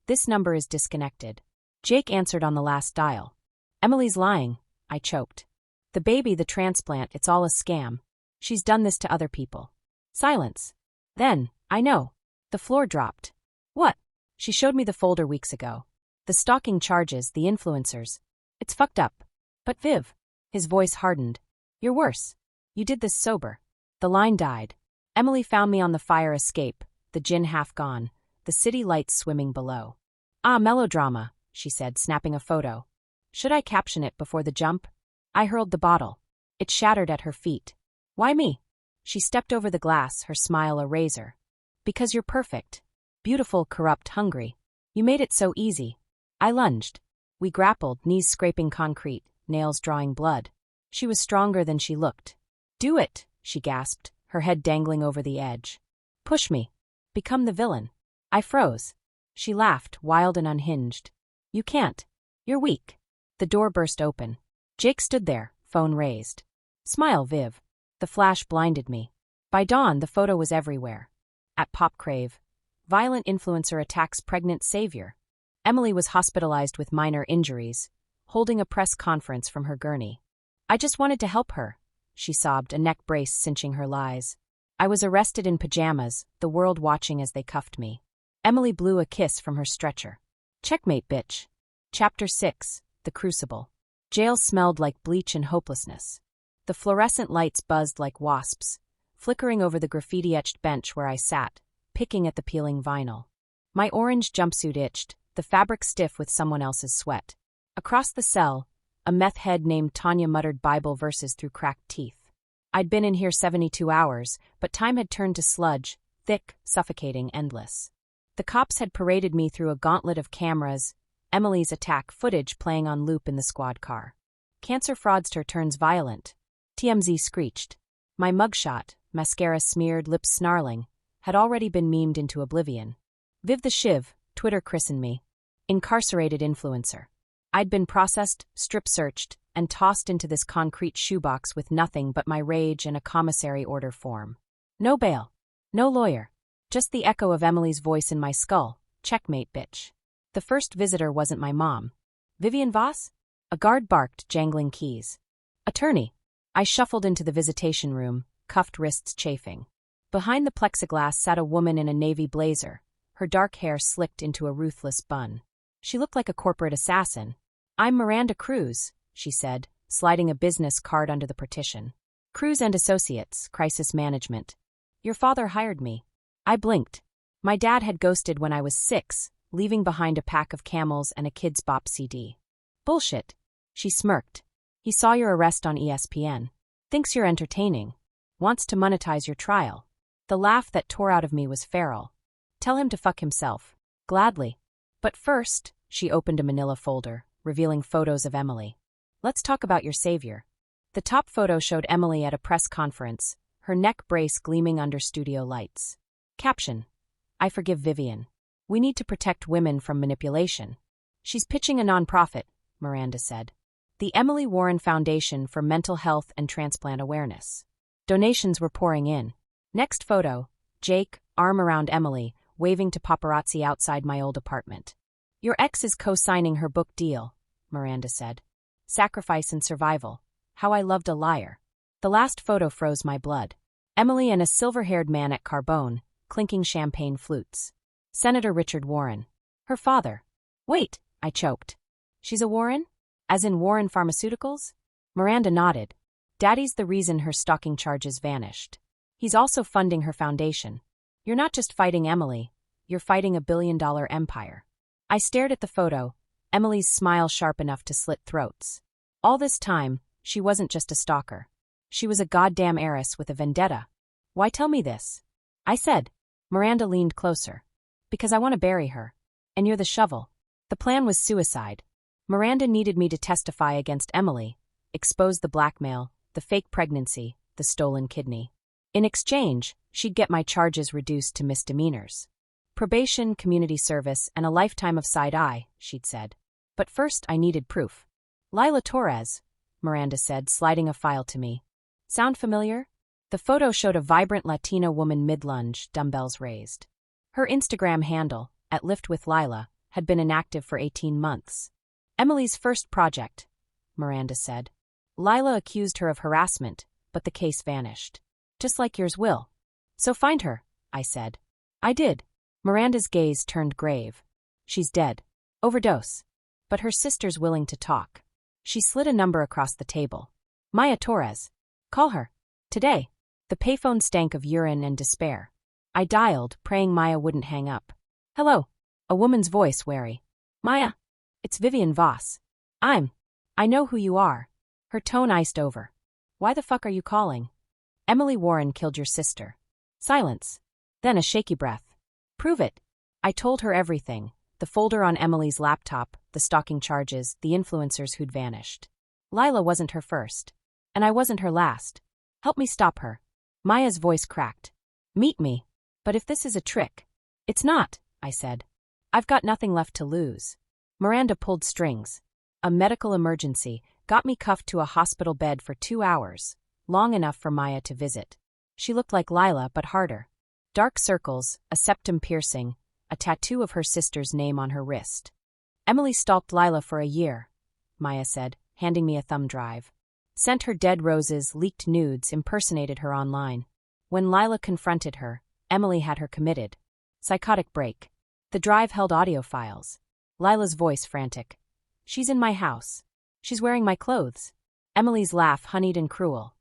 This number is disconnected. Jake answered on the last dial. Emily's lying, I choked. The baby, the transplant, it's all a scam. She's done this to other people. Silence. Then, I know. The floor dropped. What? She showed me the folder weeks ago. The stalking charges, the influencers. It's fucked up. But Viv. His voice hardened. You're worse. You did this sober. The line died. Emily found me on the fire escape, the gin half gone, the city lights swimming below. Ah, melodrama, she said, snapping a photo. Should I caption it before the jump? I hurled the bottle. It shattered at her feet. Why me? She stepped over the glass, her smile a razor. Because you're perfect. Beautiful, corrupt, hungry. You made it so easy. I lunged. We grappled, knees scraping concrete, nails drawing blood. She was stronger than she looked. Do it, she gasped, her head dangling over the edge. Push me. Become the villain. I froze. She laughed, wild and unhinged. You can't. You're weak. The door burst open. Jake stood there, phone raised. Smile, Viv. The flash blinded me. By dawn, the photo was everywhere. At Popcrave. Violent influencer attacks pregnant savior. Emily was hospitalized with minor injuries, holding a press conference from her gurney. I just wanted to help her, she sobbed, a neck brace cinching her lies. I was arrested in pajamas, the world watching as they cuffed me. Emily blew a kiss from her stretcher. Checkmate, bitch. Chapter 6, The Crucible. Jail smelled like bleach and hopelessness. The fluorescent lights buzzed like wasps, flickering over the graffiti-etched bench where I sat, picking at the peeling vinyl. My orange jumpsuit itched, the fabric stiff with someone else's sweat. Across the cell, a meth head named Tanya muttered Bible verses through cracked teeth. I'd been in here 72 hours, but time had turned to sludge, thick, suffocating, endless. The cops had paraded me through a gauntlet of cameras, Emily's attack footage playing on loop in the squad car. Cancer fraudster turns violent. TMZ screeched. My mugshot, mascara smeared, lips snarling, had already been memed into oblivion. Viv the Shiv, Twitter christened me. Incarcerated influencer. I'd been processed, strip-searched, and tossed into this concrete shoebox with nothing but my rage and a commissary order form. No bail. No lawyer. Just the echo of Emily's voice in my skull. Checkmate, bitch. The first visitor wasn't my mom. Vivian Voss? A guard barked, jangling keys. Attorney. I shuffled into the visitation room, cuffed wrists chafing. Behind the plexiglass sat a woman in a navy blazer, her dark hair slicked into a ruthless bun. She looked like a corporate assassin. I'm Miranda Cruz, she said, sliding a business card under the partition. Cruz and Associates, Crisis Management. Your father hired me. I blinked. My dad had ghosted when I was 6, leaving behind a pack of Camels and a Kidz Bop CD. Bullshit. She smirked. He saw your arrest on ESPN. Thinks you're entertaining. Wants to monetize your trial. The laugh that tore out of me was feral. Tell him to fuck himself. Gladly. But first, she opened a manila folder, revealing photos of Emily. Let's talk about your savior. The top photo showed Emily at a press conference, her neck brace gleaming under studio lights. Caption. I forgive Vivian. We need to protect women from manipulation. She's pitching a nonprofit, Miranda said. The Emily Warren Foundation for Mental Health and Transplant Awareness. Donations were pouring in. Next photo, Jake, arm around Emily, waving to paparazzi outside my old apartment. Your ex is co-signing her book deal, Miranda said. Sacrifice and Survival. How I Loved a Liar. The last photo froze my blood. Emily and a silver-haired man at Carbone, clinking champagne flutes. Senator Richard Warren. Her father. Wait, I choked. She's a Warren? As in Warren Pharmaceuticals? Miranda nodded. Daddy's the reason her stalking charges vanished. He's also funding her foundation. You're not just fighting Emily, you're fighting a billion-dollar empire. I stared at the photo, Emily's smile sharp enough to slit throats. All this time, she wasn't just a stalker. She was a goddamn heiress with a vendetta. Why tell me this? I said. Miranda leaned closer. Because I want to bury her. And you're the shovel. The plan was suicide. Miranda needed me to testify against Emily, expose the blackmail, the fake pregnancy, the stolen kidney. In exchange, she'd get my charges reduced to misdemeanors. Probation, community service, and a lifetime of side-eye, she'd said. But first I needed proof. Lila Torres, Miranda said, sliding a file to me. Sound familiar? The photo showed a vibrant Latina woman mid-lunge, dumbbells raised. Her Instagram handle, at Lift with Lila, had been inactive for 18 months. Emily's first project, Miranda said. Lila accused her of harassment, but the case vanished. Just like yours will. So find her, I said. I did. Miranda's gaze turned grave. She's dead. Overdose. But her sister's willing to talk. She slid a number across the table. Maya Torres. Call her. Today. The payphone stank of urine and despair. I dialed, praying Maya wouldn't hang up. Hello. A woman's voice, wary. Maya. It's Vivian Voss. I know who you are. Her tone iced over. Why the fuck are you calling? Emily Warren killed your sister. Silence. Then a shaky breath. Prove it. I told her everything. The folder on Emily's laptop, the stalking charges, the influencers who'd vanished. Lila wasn't her first. And I wasn't her last. Help me stop her. Maya's voice cracked. Meet me. But if this is a trick. It's not, I said. I've got nothing left to lose. Miranda pulled strings. A medical emergency got me cuffed to a hospital bed for 2 hours, long enough for Maya to visit. She looked like Lila, but harder. Dark circles, a septum piercing, a tattoo of her sister's name on her wrist. Emily stalked Lila for a year, Maya said, handing me a thumb drive. Sent her dead roses, leaked nudes, impersonated her online. When Lila confronted her, Emily had her committed. Psychotic break. The drive held audio files. Lila's voice frantic. She's in my house. She's wearing my clothes. Emily's laugh honeyed and cruel.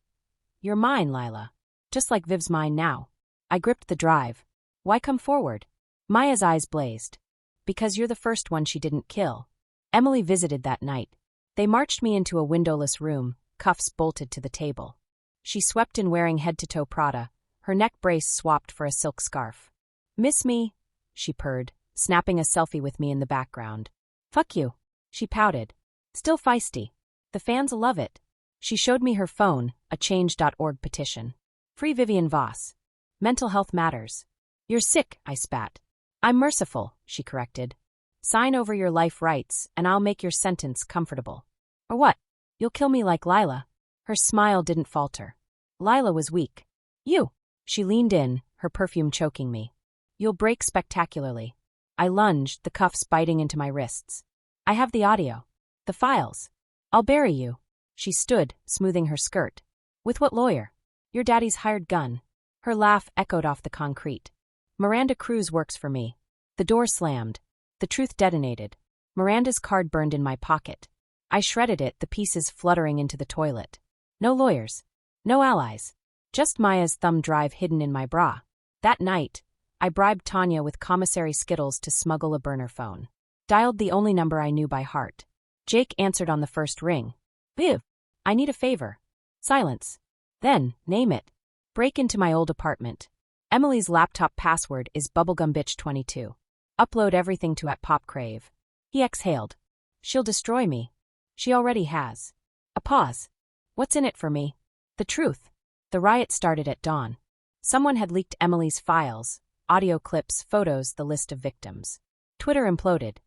You're mine, Lila. Just like Viv's mine now. I gripped the drive. Why come forward? Maya's eyes blazed. Because you're the first one she didn't kill. Emily visited that night. They marched me into a windowless room, cuffs bolted to the table. She swept in wearing head-to-toe Prada, her neck brace swapped for a silk scarf. Miss me? She purred, snapping a selfie with me in the background. Fuck you. She pouted. Still feisty. The fans love it. She showed me her phone, a change.org petition. Free Vivian Voss. Mental health matters. You're sick, I spat. I'm merciful, she corrected. Sign over your life rights, and I'll make your sentence comfortable. Or what? You'll kill me like Lila? Her smile didn't falter. Lila was weak. You. She leaned in, her perfume choking me. You'll break spectacularly. I lunged, the cuffs biting into my wrists. I have the audio. The files. I'll bury you. She stood, smoothing her skirt. With what lawyer? Your daddy's hired gun. Her laugh echoed off the concrete. Miranda Cruz works for me. The door slammed. The truth detonated. Miranda's card burned in my pocket. I shredded it, the pieces fluttering into the toilet. No lawyers. No allies. Just Maya's thumb drive hidden in my bra. That night, I bribed Tanya with Commissary Skittles to smuggle a burner phone. Dialed the only number I knew by heart. Jake answered on the first ring. Viv, I need a favor. Silence. Then, name it. Break into my old apartment. Emily's laptop password is bubblegumbitch22. Upload everything to @popcrave. He exhaled. She'll destroy me. She already has. A pause. What's in it for me? The truth. The riot started at dawn. Someone had leaked Emily's files, audio clips, photos, the list of victims. Twitter imploded.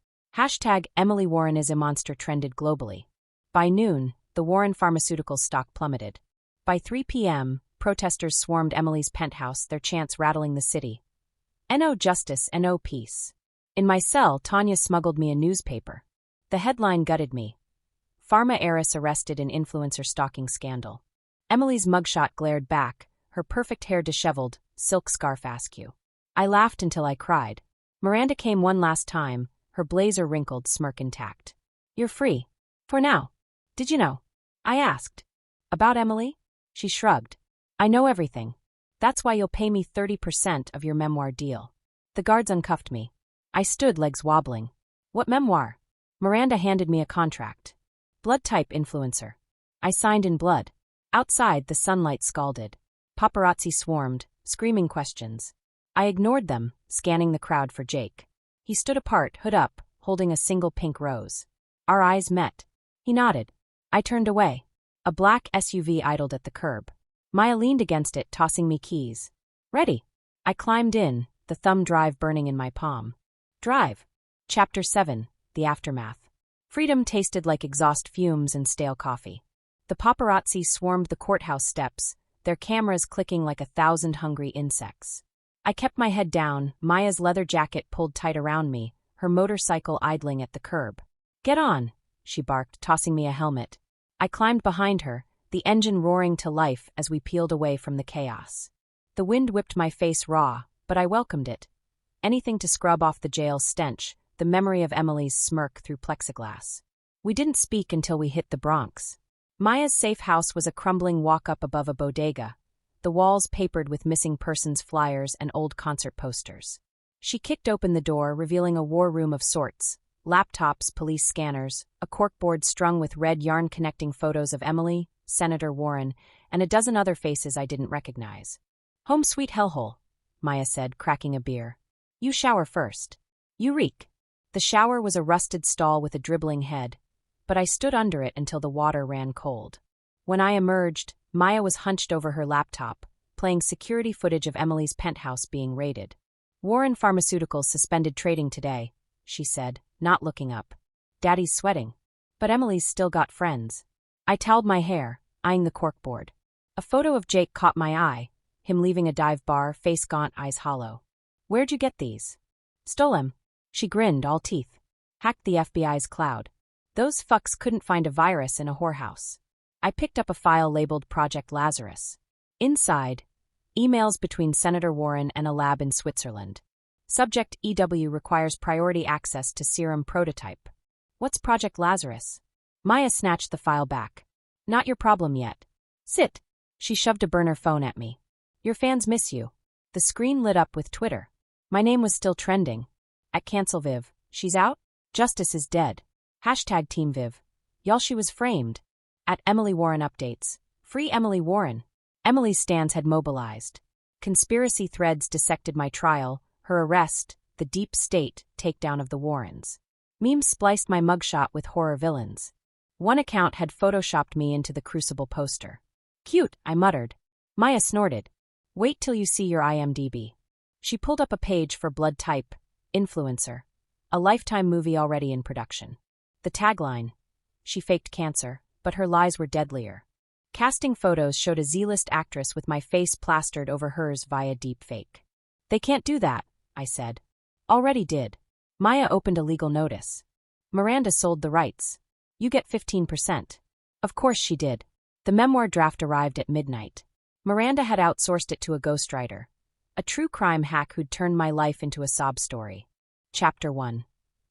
#Emily Warren is a monster trended globally. By noon, the Warren Pharmaceuticals stock plummeted. By 3 p.m., protesters swarmed Emily's penthouse, their chants rattling the city. No justice, no peace. In my cell, Tanya smuggled me a newspaper. The headline gutted me. Pharma heiress arrested in influencer stalking scandal. Emily's mugshot glared back, her perfect hair disheveled, silk scarf askew. I laughed until I cried. Miranda came one last time, her blazer wrinkled, smirk intact. You're free. For now. Did you know? I asked. About Emily? She shrugged. I know everything. That's why you'll pay me 30% of your memoir deal. The guards uncuffed me. I stood, legs wobbling. What memoir? Miranda handed me a contract. Blood type influencer. I signed in blood. Outside, the sunlight scalded. Paparazzi swarmed, screaming questions. I ignored them, scanning the crowd for Jake. He stood apart, hood up, holding a single pink rose. Our eyes met. He nodded. I turned away. A black SUV idled at the curb. Maya leaned against it, tossing me keys. Ready. I climbed in, the thumb drive burning in my palm. Drive. Chapter 7, The Aftermath. Freedom tasted like exhaust fumes and stale coffee. The paparazzi swarmed the courthouse steps, their cameras clicking like 1,000 hungry insects. I kept my head down, Maya's leather jacket pulled tight around me, her motorcycle idling at the curb. Get on, she barked, tossing me a helmet. I climbed behind her, the engine roaring to life as we peeled away from the chaos. The wind whipped my face raw, but I welcomed it. Anything to scrub off the jail's stench, the memory of Emily's smirk through plexiglass. We didn't speak until we hit the Bronx. Maya's safe house was a crumbling walk-up above a bodega, the walls papered with missing persons flyers and old concert posters. She kicked open the door, revealing a war room of sorts, laptops, police scanners, a corkboard strung with red yarn connecting photos of Emily, Senator Warren, and a dozen other faces I didn't recognize. Home sweet hellhole, Maya said, cracking a beer. You shower first. You reek. The shower was a rusted stall with a dribbling head, but I stood under it until the water ran cold. When I emerged, Maya was hunched over her laptop, playing security footage of Emily's penthouse being raided. Warren Pharmaceuticals suspended trading today, she said, not looking up. Daddy's sweating. But Emily's still got friends. I toweled my hair, eyeing the corkboard. A photo of Jake caught my eye, him leaving a dive bar, face gaunt, eyes hollow. Where'd you get these? Stole 'em. She grinned, all teeth. Hacked the FBI's cloud. Those fucks couldn't find a virus in a whorehouse. I picked up a file labeled Project Lazarus. Inside, emails between Senator Warren and a lab in Switzerland. Subject: EW requires priority access to serum prototype. What's Project Lazarus? Maya snatched the file back. Not your problem yet. Sit. She shoved a burner phone at me. Your fans miss you. The screen lit up with Twitter. My name was still trending. At Cancel Viv. She's out? Justice is dead. Hashtag Team Viv. Y'all, she was framed. At Emily Warren updates. Free Emily Warren. Emily's stans had mobilized. Conspiracy threads dissected my trial, her arrest, the deep state takedown of the Warrens. Memes spliced my mugshot with horror villains. One account had photoshopped me into the Crucible poster. Cute, I muttered. Maya snorted. Wait till you see your IMDb. She pulled up a page for Blood Type, Influencer. A Lifetime movie already in production. The tagline. She faked cancer, but her lies were deadlier. Casting photos showed a Z-list actress with my face plastered over hers via deepfake. They can't do that, I said. Already did. Maya opened a legal notice. Miranda sold the rights. You get 15%. Of course she did. The memoir draft arrived at midnight. Miranda had outsourced it to a ghostwriter. A true crime hack who'd turned my life into a sob story. Chapter 1.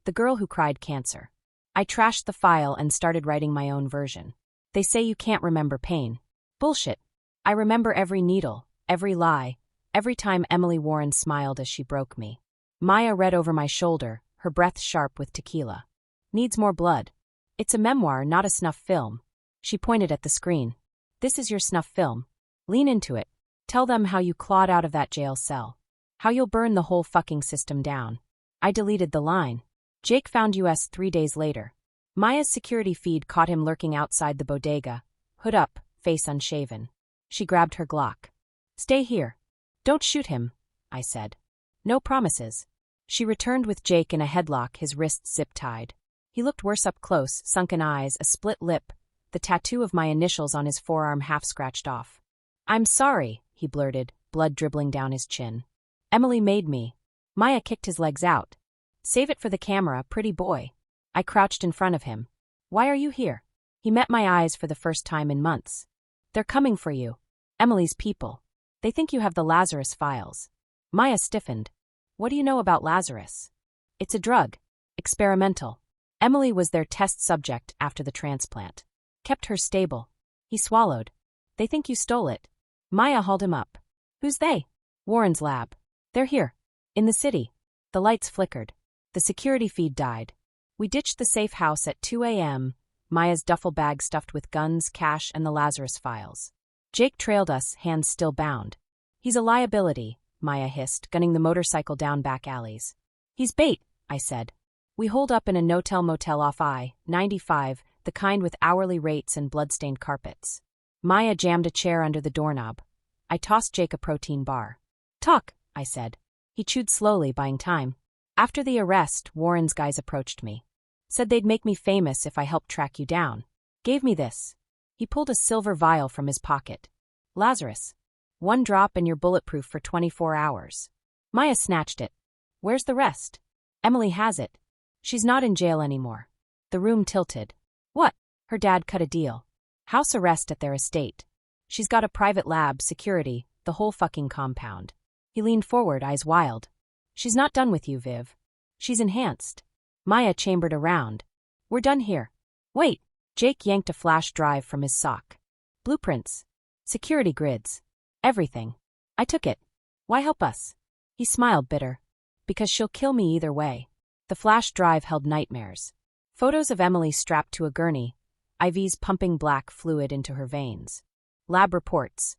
The Girl Who Cried Cancer. I trashed the file and started writing my own version. They say you can't remember pain. Bullshit. I remember every needle, every lie, every time Emily Warren smiled as she broke me. Maya read over my shoulder, her breath sharp with tequila. Needs more blood. It's a memoir, not a snuff film. She pointed at the screen. This is your snuff film. Lean into it. Tell them how you clawed out of that jail cell. How you'll burn the whole fucking system down. I deleted the line. Jake found us 3 days later. Maya's security feed caught him lurking outside the bodega, hood up, face unshaven. She grabbed her Glock. Stay here. Don't shoot him, I said. No promises. She returned with Jake in a headlock, his wrists zip-tied. He looked worse up close, sunken eyes, a split lip, the tattoo of my initials on his forearm half scratched off. I'm sorry, he blurted, blood dribbling down his chin. Emily made me. Maya kicked his legs out. Save it for the camera, pretty boy. I crouched in front of him. Why are you here? He met my eyes for the first time in months. They're coming for you. Emily's people. They think you have the Lazarus files. Maya stiffened. What do you know about Lazarus? It's a drug. Experimental. Emily was their test subject after the transplant. Kept her stable. He swallowed. They think you stole it. Maya hauled him up. Who's they? Warren's lab. They're here. In the city. The lights flickered. The security feed died. We ditched the safe house at 2 a.m., Maya's duffel bag stuffed with guns, cash, and the Lazarus files. Jake trailed us, hands still bound. He's a liability, Maya hissed, gunning the motorcycle down back alleys. He's bait, I said. We holed up in a no-tell-motel off I-95, the kind with hourly rates and blood-stained carpets. Maya jammed a chair under the doorknob. I tossed Jake a protein bar. Talk, I said. He chewed slowly, buying time. After the arrest, Warren's guys approached me. Said they'd make me famous if I helped track you down. Gave me this. He pulled a silver vial from his pocket. Lazarus. 1 drop and you're bulletproof for 24 hours. Maya snatched it. Where's the rest? Emily has it. She's not in jail anymore. The room tilted. What? Her dad cut a deal. House arrest at their estate. She's got a private lab, security, the whole fucking compound. He leaned forward, eyes wild. She's not done with you, Viv. She's enhanced. Maya chambered around. We're done here. Wait. Jake yanked a flash drive from his sock. Blueprints. Security grids. Everything. I took it. Why help us? He smiled bitter. Because she'll kill me either way. The flash drive held nightmares. Photos of Emily strapped to a gurney, IVs pumping black fluid into her veins. Lab reports.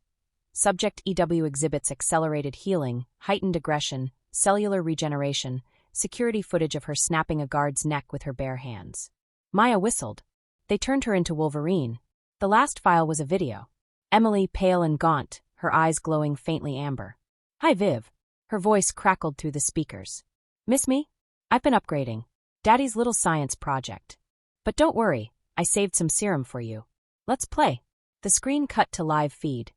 Subject EW exhibits accelerated healing, heightened aggression, cellular regeneration, security footage of her snapping a guard's neck with her bare hands. Maya whistled. They turned her into Wolverine. The last file was a video. Emily, pale and gaunt, her eyes glowing faintly amber. Hi, Viv. Her voice crackled through the speakers. Miss me? I've been upgrading. Daddy's little science project. But don't worry, I saved some serum for you. Let's play. The screen cut to live feed.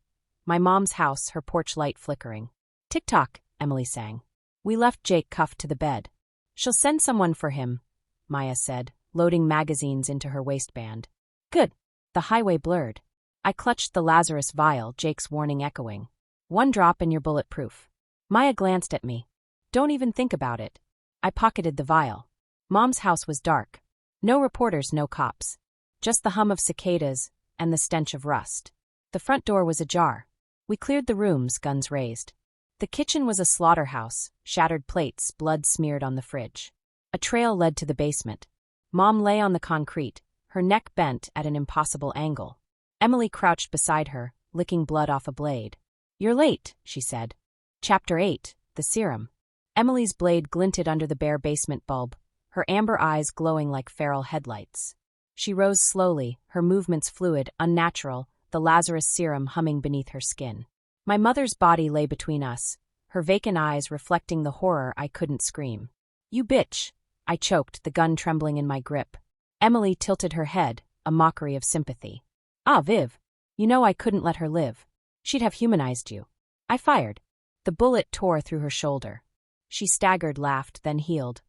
My mom's house, her porch light flickering. Tick-tock, Emily sang. We left Jake cuffed to the bed. She'll send someone for him, Maya said, loading magazines into her waistband. Good. The highway blurred. I clutched the Lazarus vial, Jake's warning echoing. 1 drop and you're bulletproof. Maya glanced at me. Don't even think about it. I pocketed the vial. Mom's house was dark. No reporters, no cops. just the hum of cicadas and the stench of rust. The front door was ajar. We cleared the rooms, guns raised. The kitchen was a slaughterhouse, shattered plates, blood smeared on the fridge. A trail led to the basement. Mom lay on the concrete, her neck bent at an impossible angle. Emily crouched beside her, licking blood off a blade. "You're late," she said. Chapter 8, The Serum. Emily's blade glinted under the bare basement bulb, her amber eyes glowing like feral headlights. She rose slowly, her movements fluid, unnatural, the Lazarus serum humming beneath her skin. My mother's body lay between us, her vacant eyes reflecting the horror I couldn't scream. "You bitch," I choked, the gun trembling in my grip. Emily tilted her head, a mockery of sympathy. "Ah, Viv. You know I couldn't let her live. She'd have humanized you." I fired. The bullet tore through her shoulder. She staggered, laughed, then healed.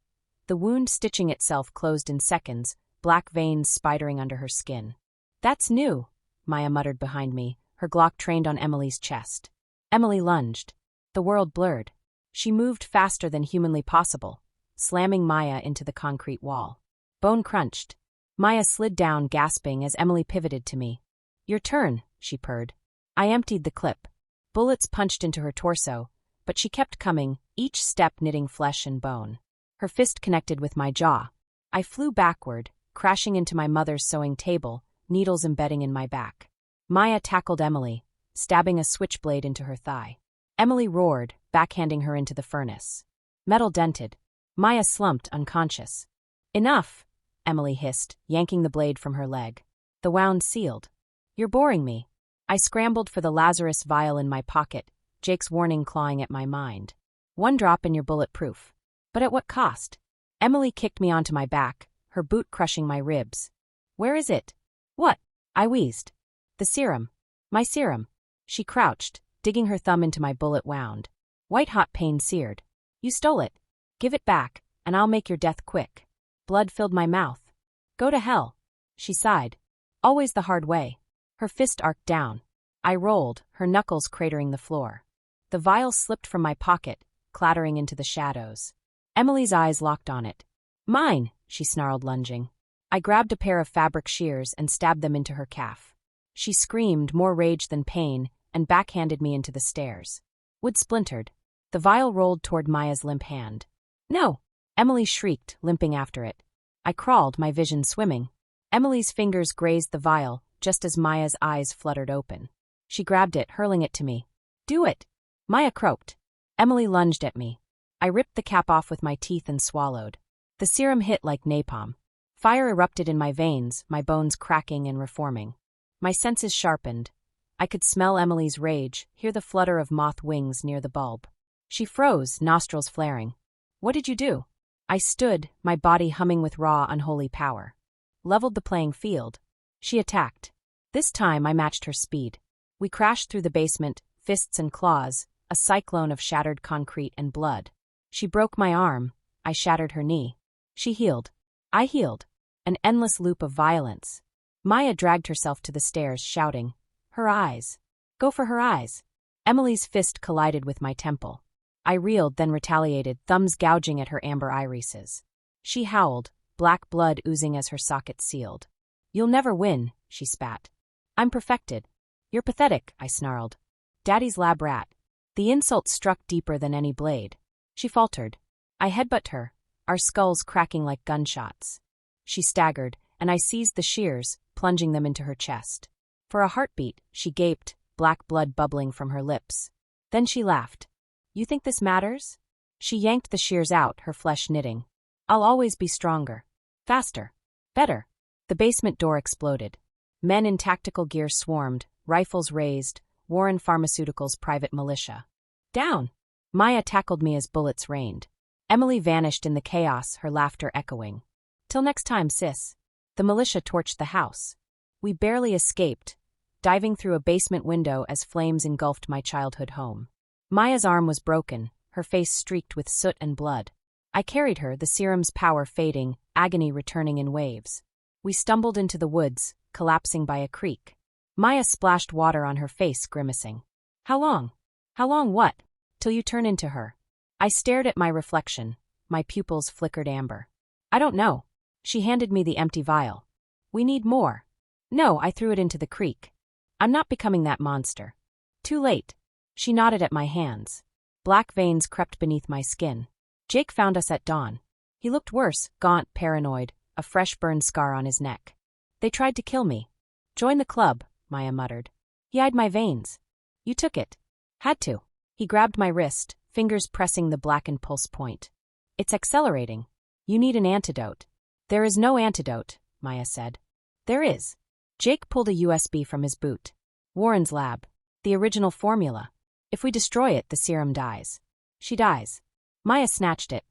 The wound stitching itself closed in seconds, black veins spidering under her skin. "That's new," Maya muttered behind me, her Glock trained on Emily's chest. Emily lunged. The world blurred. She moved faster than humanly possible, slamming Maya into the concrete wall. Bone crunched. Maya slid down, gasping, as Emily pivoted to me. "Your turn," she purred. I emptied the clip. Bullets punched into her torso, but she kept coming, each step knitting flesh and bone. Her fist connected with my jaw. I flew backward, crashing into my mother's sewing table, needles embedding in my back. Maya tackled Emily, stabbing a switchblade into her thigh. Emily roared, backhanding her into the furnace. Metal dented. Maya slumped, unconscious. "Enough," Emily hissed, yanking the blade from her leg. The wound sealed. "You're boring me." I scrambled for the Lazarus vial in my pocket, Jake's warning clawing at my mind. "One drop and you're bulletproof." But at what cost? Emily kicked me onto my back, her boot crushing my ribs. "Where is it?" "What?" I wheezed. "The serum. My serum." She crouched, digging her thumb into my bullet wound. White-hot pain seared. "You stole it. Give it back, and I'll make your death quick." Blood filled my mouth. "Go to hell." She sighed. "Always the hard way." Her fist arced down. I rolled, her knuckles cratering the floor. The vial slipped from my pocket, clattering into the shadows. Emily's eyes locked on it. "Mine," she snarled, lunging. I grabbed a pair of fabric shears and stabbed them into her calf. She screamed, more rage than pain, and backhanded me into the stairs. Wood splintered. The vial rolled toward Maya's limp hand. "No!" Emily shrieked, limping after it. I crawled, my vision swimming. Emily's fingers grazed the vial, just as Maya's eyes fluttered open. She grabbed it, hurling it to me. "Do it!" Maya croaked. Emily lunged at me. I ripped the cap off with my teeth and swallowed. The serum hit like napalm. Fire erupted in my veins, my bones cracking and reforming. My senses sharpened. I could smell Emily's rage, hear the flutter of moth wings near the bulb. She froze, nostrils flaring. "What did you do?" I stood, my body humming with raw, unholy power. Leveled the playing field. She attacked. This time I matched her speed. We crashed through the basement, fists and claws, a cyclone of shattered concrete and blood. She broke my arm. I shattered her knee. She healed. I healed. An endless loop of violence. Maya dragged herself to the stairs, shouting. "Her eyes. Go for her eyes." Emily's fist collided with my temple. I reeled, then retaliated, thumbs gouging at her amber irises. She howled, black blood oozing as her socket sealed. "You'll never win," she spat. "I'm perfected." "You're pathetic," I snarled. "Daddy's lab rat." The insult struck deeper than any blade. She faltered. I headbutt her, our skulls cracking like gunshots. She staggered, and I seized the shears, plunging them into her chest. For a heartbeat, she gaped, black blood bubbling from her lips. Then she laughed. "You think this matters?" She yanked the shears out, her flesh knitting. "I'll always be stronger. Faster. Better." The basement door exploded. Men in tactical gear swarmed, rifles raised, Warren Pharmaceuticals' private militia. "Down!" Maya tackled me as bullets rained. Emily vanished in the chaos, her laughter echoing. "Till next time, sis." The militia torched the house. We barely escaped, diving through a basement window as flames engulfed my childhood home. Maya's arm was broken, her face streaked with soot and blood. I carried her, the serum's power fading, agony returning in waves. We stumbled into the woods, collapsing by a creek. Maya splashed water on her face, grimacing. "How long?" "How long what?" "Till you turn into her." I stared at my reflection, my pupils flickered amber. "I don't know." She handed me the empty vial. We need more. No, I threw it into the creek. I'm not becoming that monster. Too late. She nodded at my hands. Black veins crept beneath my skin. Jake found us at dawn. He looked worse, gaunt, paranoid, a fresh burn scar on his neck. They tried to kill me. Join the club, Maya muttered. He eyed my veins. You took it. Had to. He grabbed my wrist, fingers pressing the blackened pulse point. It's accelerating. You need an antidote. There is no antidote, Maya said. There is. Jake pulled a USB from his boot. Warren's lab. The original formula. If we destroy it, the serum dies. She dies. Maya snatched it.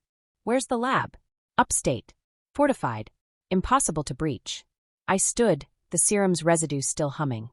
Where's the lab? Upstate. Fortified. Impossible to breach. I stood, the serum's residue still humming.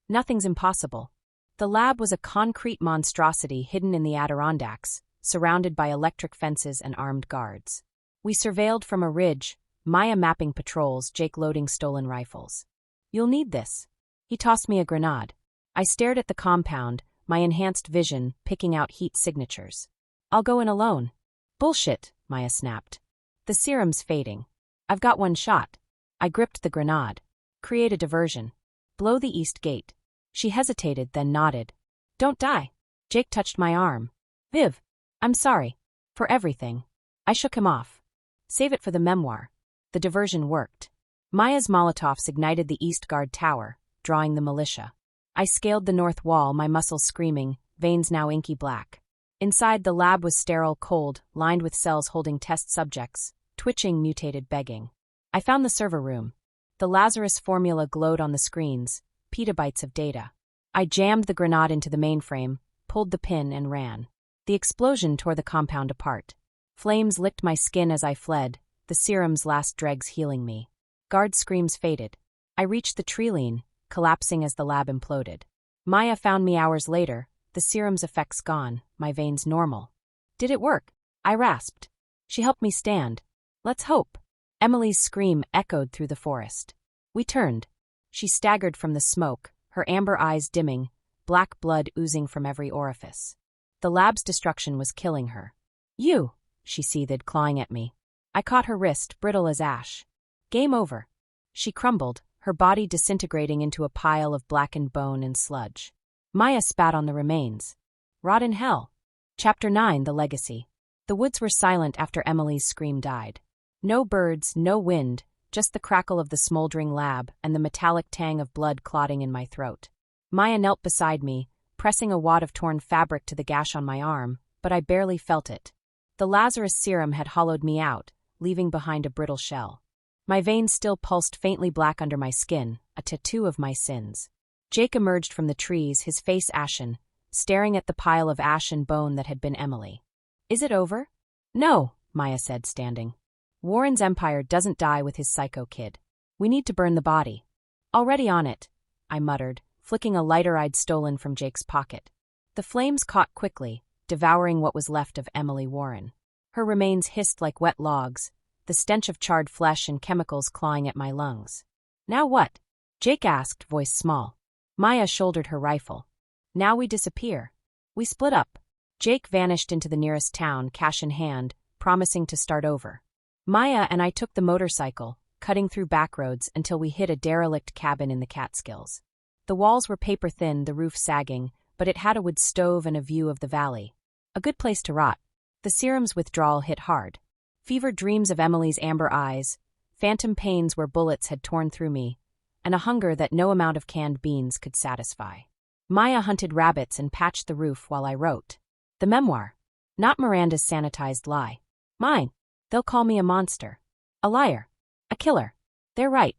Nothing's impossible. The lab was a concrete monstrosity hidden in the Adirondacks, surrounded by electric fences and armed guards. We surveilled from a ridge, Maya mapping patrols, Jake loading stolen rifles. You'll need this. He tossed me a grenade. I stared at the compound, my enhanced vision picking out heat signatures. I'll go in alone. Bullshit, Maya snapped. The serum's fading. I've got one shot. I gripped the grenade. Create a diversion. Blow the east gate. She hesitated, then nodded. Don't die. Jake touched my arm. Viv, I'm sorry. For everything. I shook him off. Save it for the memoir. The diversion worked. Maya's Molotovs ignited the East Guard tower, drawing the militia. I scaled the north wall, my muscles screaming, veins now inky black. Inside, the lab was sterile, cold, lined with cells holding test subjects, twitching, mutated, begging. I found the server room. The Lazarus formula glowed on the screens, petabytes of data. I jammed the grenade into the mainframe, pulled the pin, and ran. The explosion tore the compound apart. Flames licked my skin as I fled, the serum's last dregs healing me. Guard screams faded. I reached the Trilene, collapsing as the lab imploded. Maya found me hours later, the serum's effects gone, my veins normal. Did it work? I rasped. She helped me stand. Let's hope. Emily's scream echoed through the forest. We turned. She staggered from the smoke, her amber eyes dimming, black blood oozing from every orifice. The lab's destruction was killing her. You, she seethed, clawing at me. I caught her wrist, brittle as ash. Game over. She crumbled, her body disintegrating into a pile of blackened bone and sludge. Maya spat on the remains. Rot in hell. Chapter 9, The Legacy. The woods were silent after Emily's scream died. No birds, no wind, just the crackle of the smoldering lab and the metallic tang of blood clotting in my throat. Maya knelt beside me, pressing a wad of torn fabric to the gash on my arm, but I barely felt it. The Lazarus serum had hollowed me out, leaving behind a brittle shell. My veins still pulsed faintly black under my skin, a tattoo of my sins. Jake emerged from the trees, his face ashen, staring at the pile of ash and bone that had been Emily. Is it over? No, Maya said, standing. Warren's empire doesn't die with his psycho kid. We need to burn the body. Already on it, I muttered, flicking a lighter I'd stolen from Jake's pocket. The flames caught quickly, devouring what was left of Emily Warren. Her remains hissed like wet logs, the stench of charred flesh and chemicals clawing at my lungs. Now what? Jake asked, voice small. Maya shouldered her rifle. Now we disappear. We split up. Jake vanished into the nearest town, cash in hand, promising to start over. Maya and I took the motorcycle, cutting through backroads until we hit a derelict cabin in the Catskills. The walls were paper-thin, the roof sagging, but it had a wood stove and a view of the valley. A good place to rot. The serum's withdrawal hit hard. Fevered dreams of Emily's amber eyes, phantom pains where bullets had torn through me, and a hunger that no amount of canned beans could satisfy. Maya hunted rabbits and patched the roof while I wrote. The memoir. Not Miranda's sanitized lie. Mine. They'll call me a monster. A liar. A killer. They're right.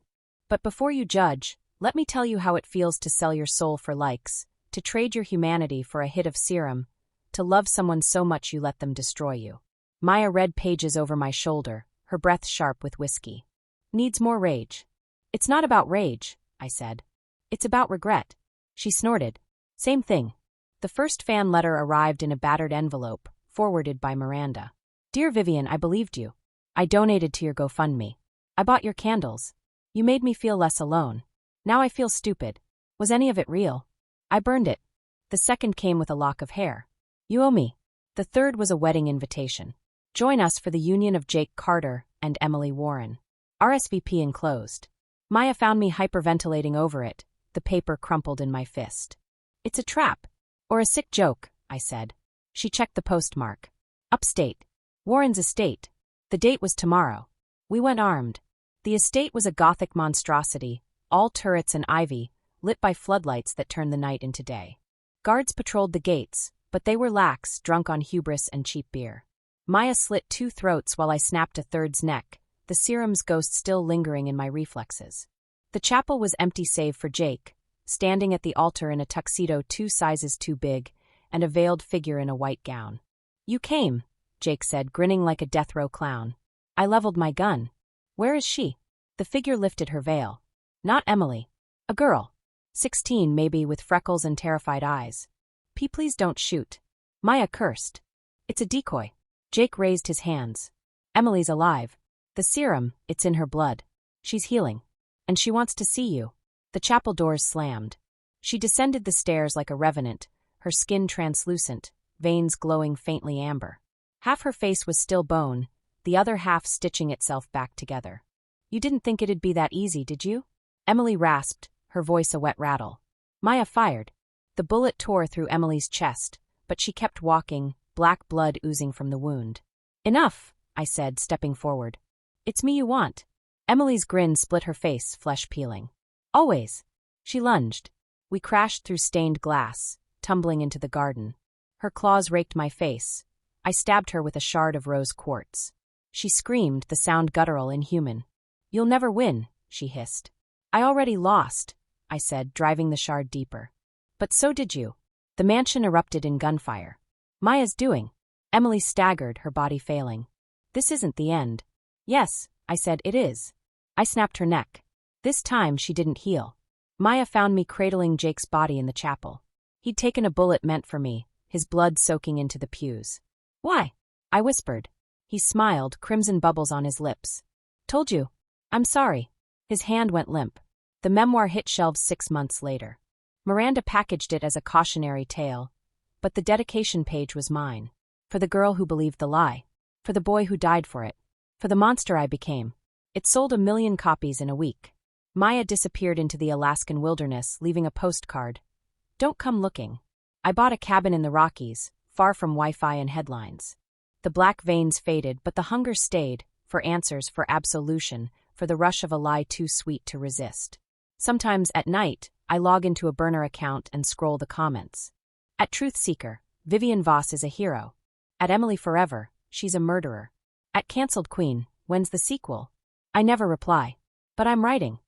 But before you judge, let me tell you how it feels to sell your soul for likes, to trade your humanity for a hit of serum, to love someone so much you let them destroy you. Maya read pages over my shoulder, her breath sharp with whiskey. Needs more rage. It's not about rage, I said. It's about regret. She snorted. Same thing. The first fan letter arrived in a battered envelope, forwarded by Miranda. Dear Vivian, I believed you. I donated to your GoFundMe. I bought your candles. You made me feel less alone. Now I feel stupid. Was any of it real? I burned it. The second came with a lock of hair. You owe me. The third was a wedding invitation. Join us for the union of Jake Carter and Emily Warren. RSVP enclosed. Maya found me hyperventilating over it, the paper crumpled in my fist. It's a trap. Or a sick joke, I said. She checked the postmark. Upstate. Warren's estate. The date was tomorrow. We went armed. The estate was a Gothic monstrosity, all turrets and ivy, lit by floodlights that turned the night into day. Guards patrolled the gates, but they were lax, drunk on hubris and cheap beer. Maya slit 2 throats while I snapped a third's neck, the serum's ghost still lingering in my reflexes. The chapel was empty save for Jake, standing at the altar in a tuxedo 2 sizes too big, and a veiled figure in a white gown. You came, Jake said, grinning like a death row clown. I leveled my gun. Where is she? The figure lifted her veil. Not Emily. A girl. 16 maybe, with freckles and terrified eyes. Please don't shoot. Maya cursed. It's a decoy. Jake raised his hands. Emily's alive. The serum, it's in her blood. She's healing. And she wants to see you. The chapel doors slammed. She descended the stairs like a revenant, her skin translucent, veins glowing faintly amber. Half her face was still bone, the other half stitching itself back together. You didn't think it'd be that easy, did you? Emily rasped, her voice a wet rattle. Maya fired. The bullet tore through Emily's chest, but she kept walking, black blood oozing from the wound. Enough, I said, stepping forward. It's me you want. Emily's grin split her face, flesh peeling. Always. She lunged. We crashed through stained glass, tumbling into the garden. Her claws raked my face. I stabbed her with a shard of rose quartz. She screamed, the sound guttural, inhuman. You'll never win, she hissed. I already lost, I said, driving the shard deeper. But so did you. The mansion erupted in gunfire. Maya's doing. Emily staggered, her body failing. This isn't the end. Yes, I said, it is. I snapped her neck. This time she didn't heal. Maya found me cradling Jake's body in the chapel. He'd taken a bullet meant for me, his blood soaking into the pews. Why? I whispered. He smiled, crimson bubbles on his lips. Told you. I'm sorry. His hand went limp. The memoir hit shelves 6 months later. Miranda packaged it as a cautionary tale, but the dedication page was mine. For the girl who believed the lie. For the boy who died for it. For the monster I became. It sold 1 million copies in a week. Maya disappeared into the Alaskan wilderness, leaving a postcard. Don't come looking. I bought a cabin in the Rockies, far from Wi-Fi and headlines. The black veins faded, but the hunger stayed, for answers, for absolution, for the rush of a lie too sweet to resist. Sometimes at night, I log into a burner account and scroll the comments. At Truth Seeker, Vivian Voss is a hero. At Emily Forever, she's a murderer. At Cancelled Queen, when's the sequel? I never reply. But I'm writing.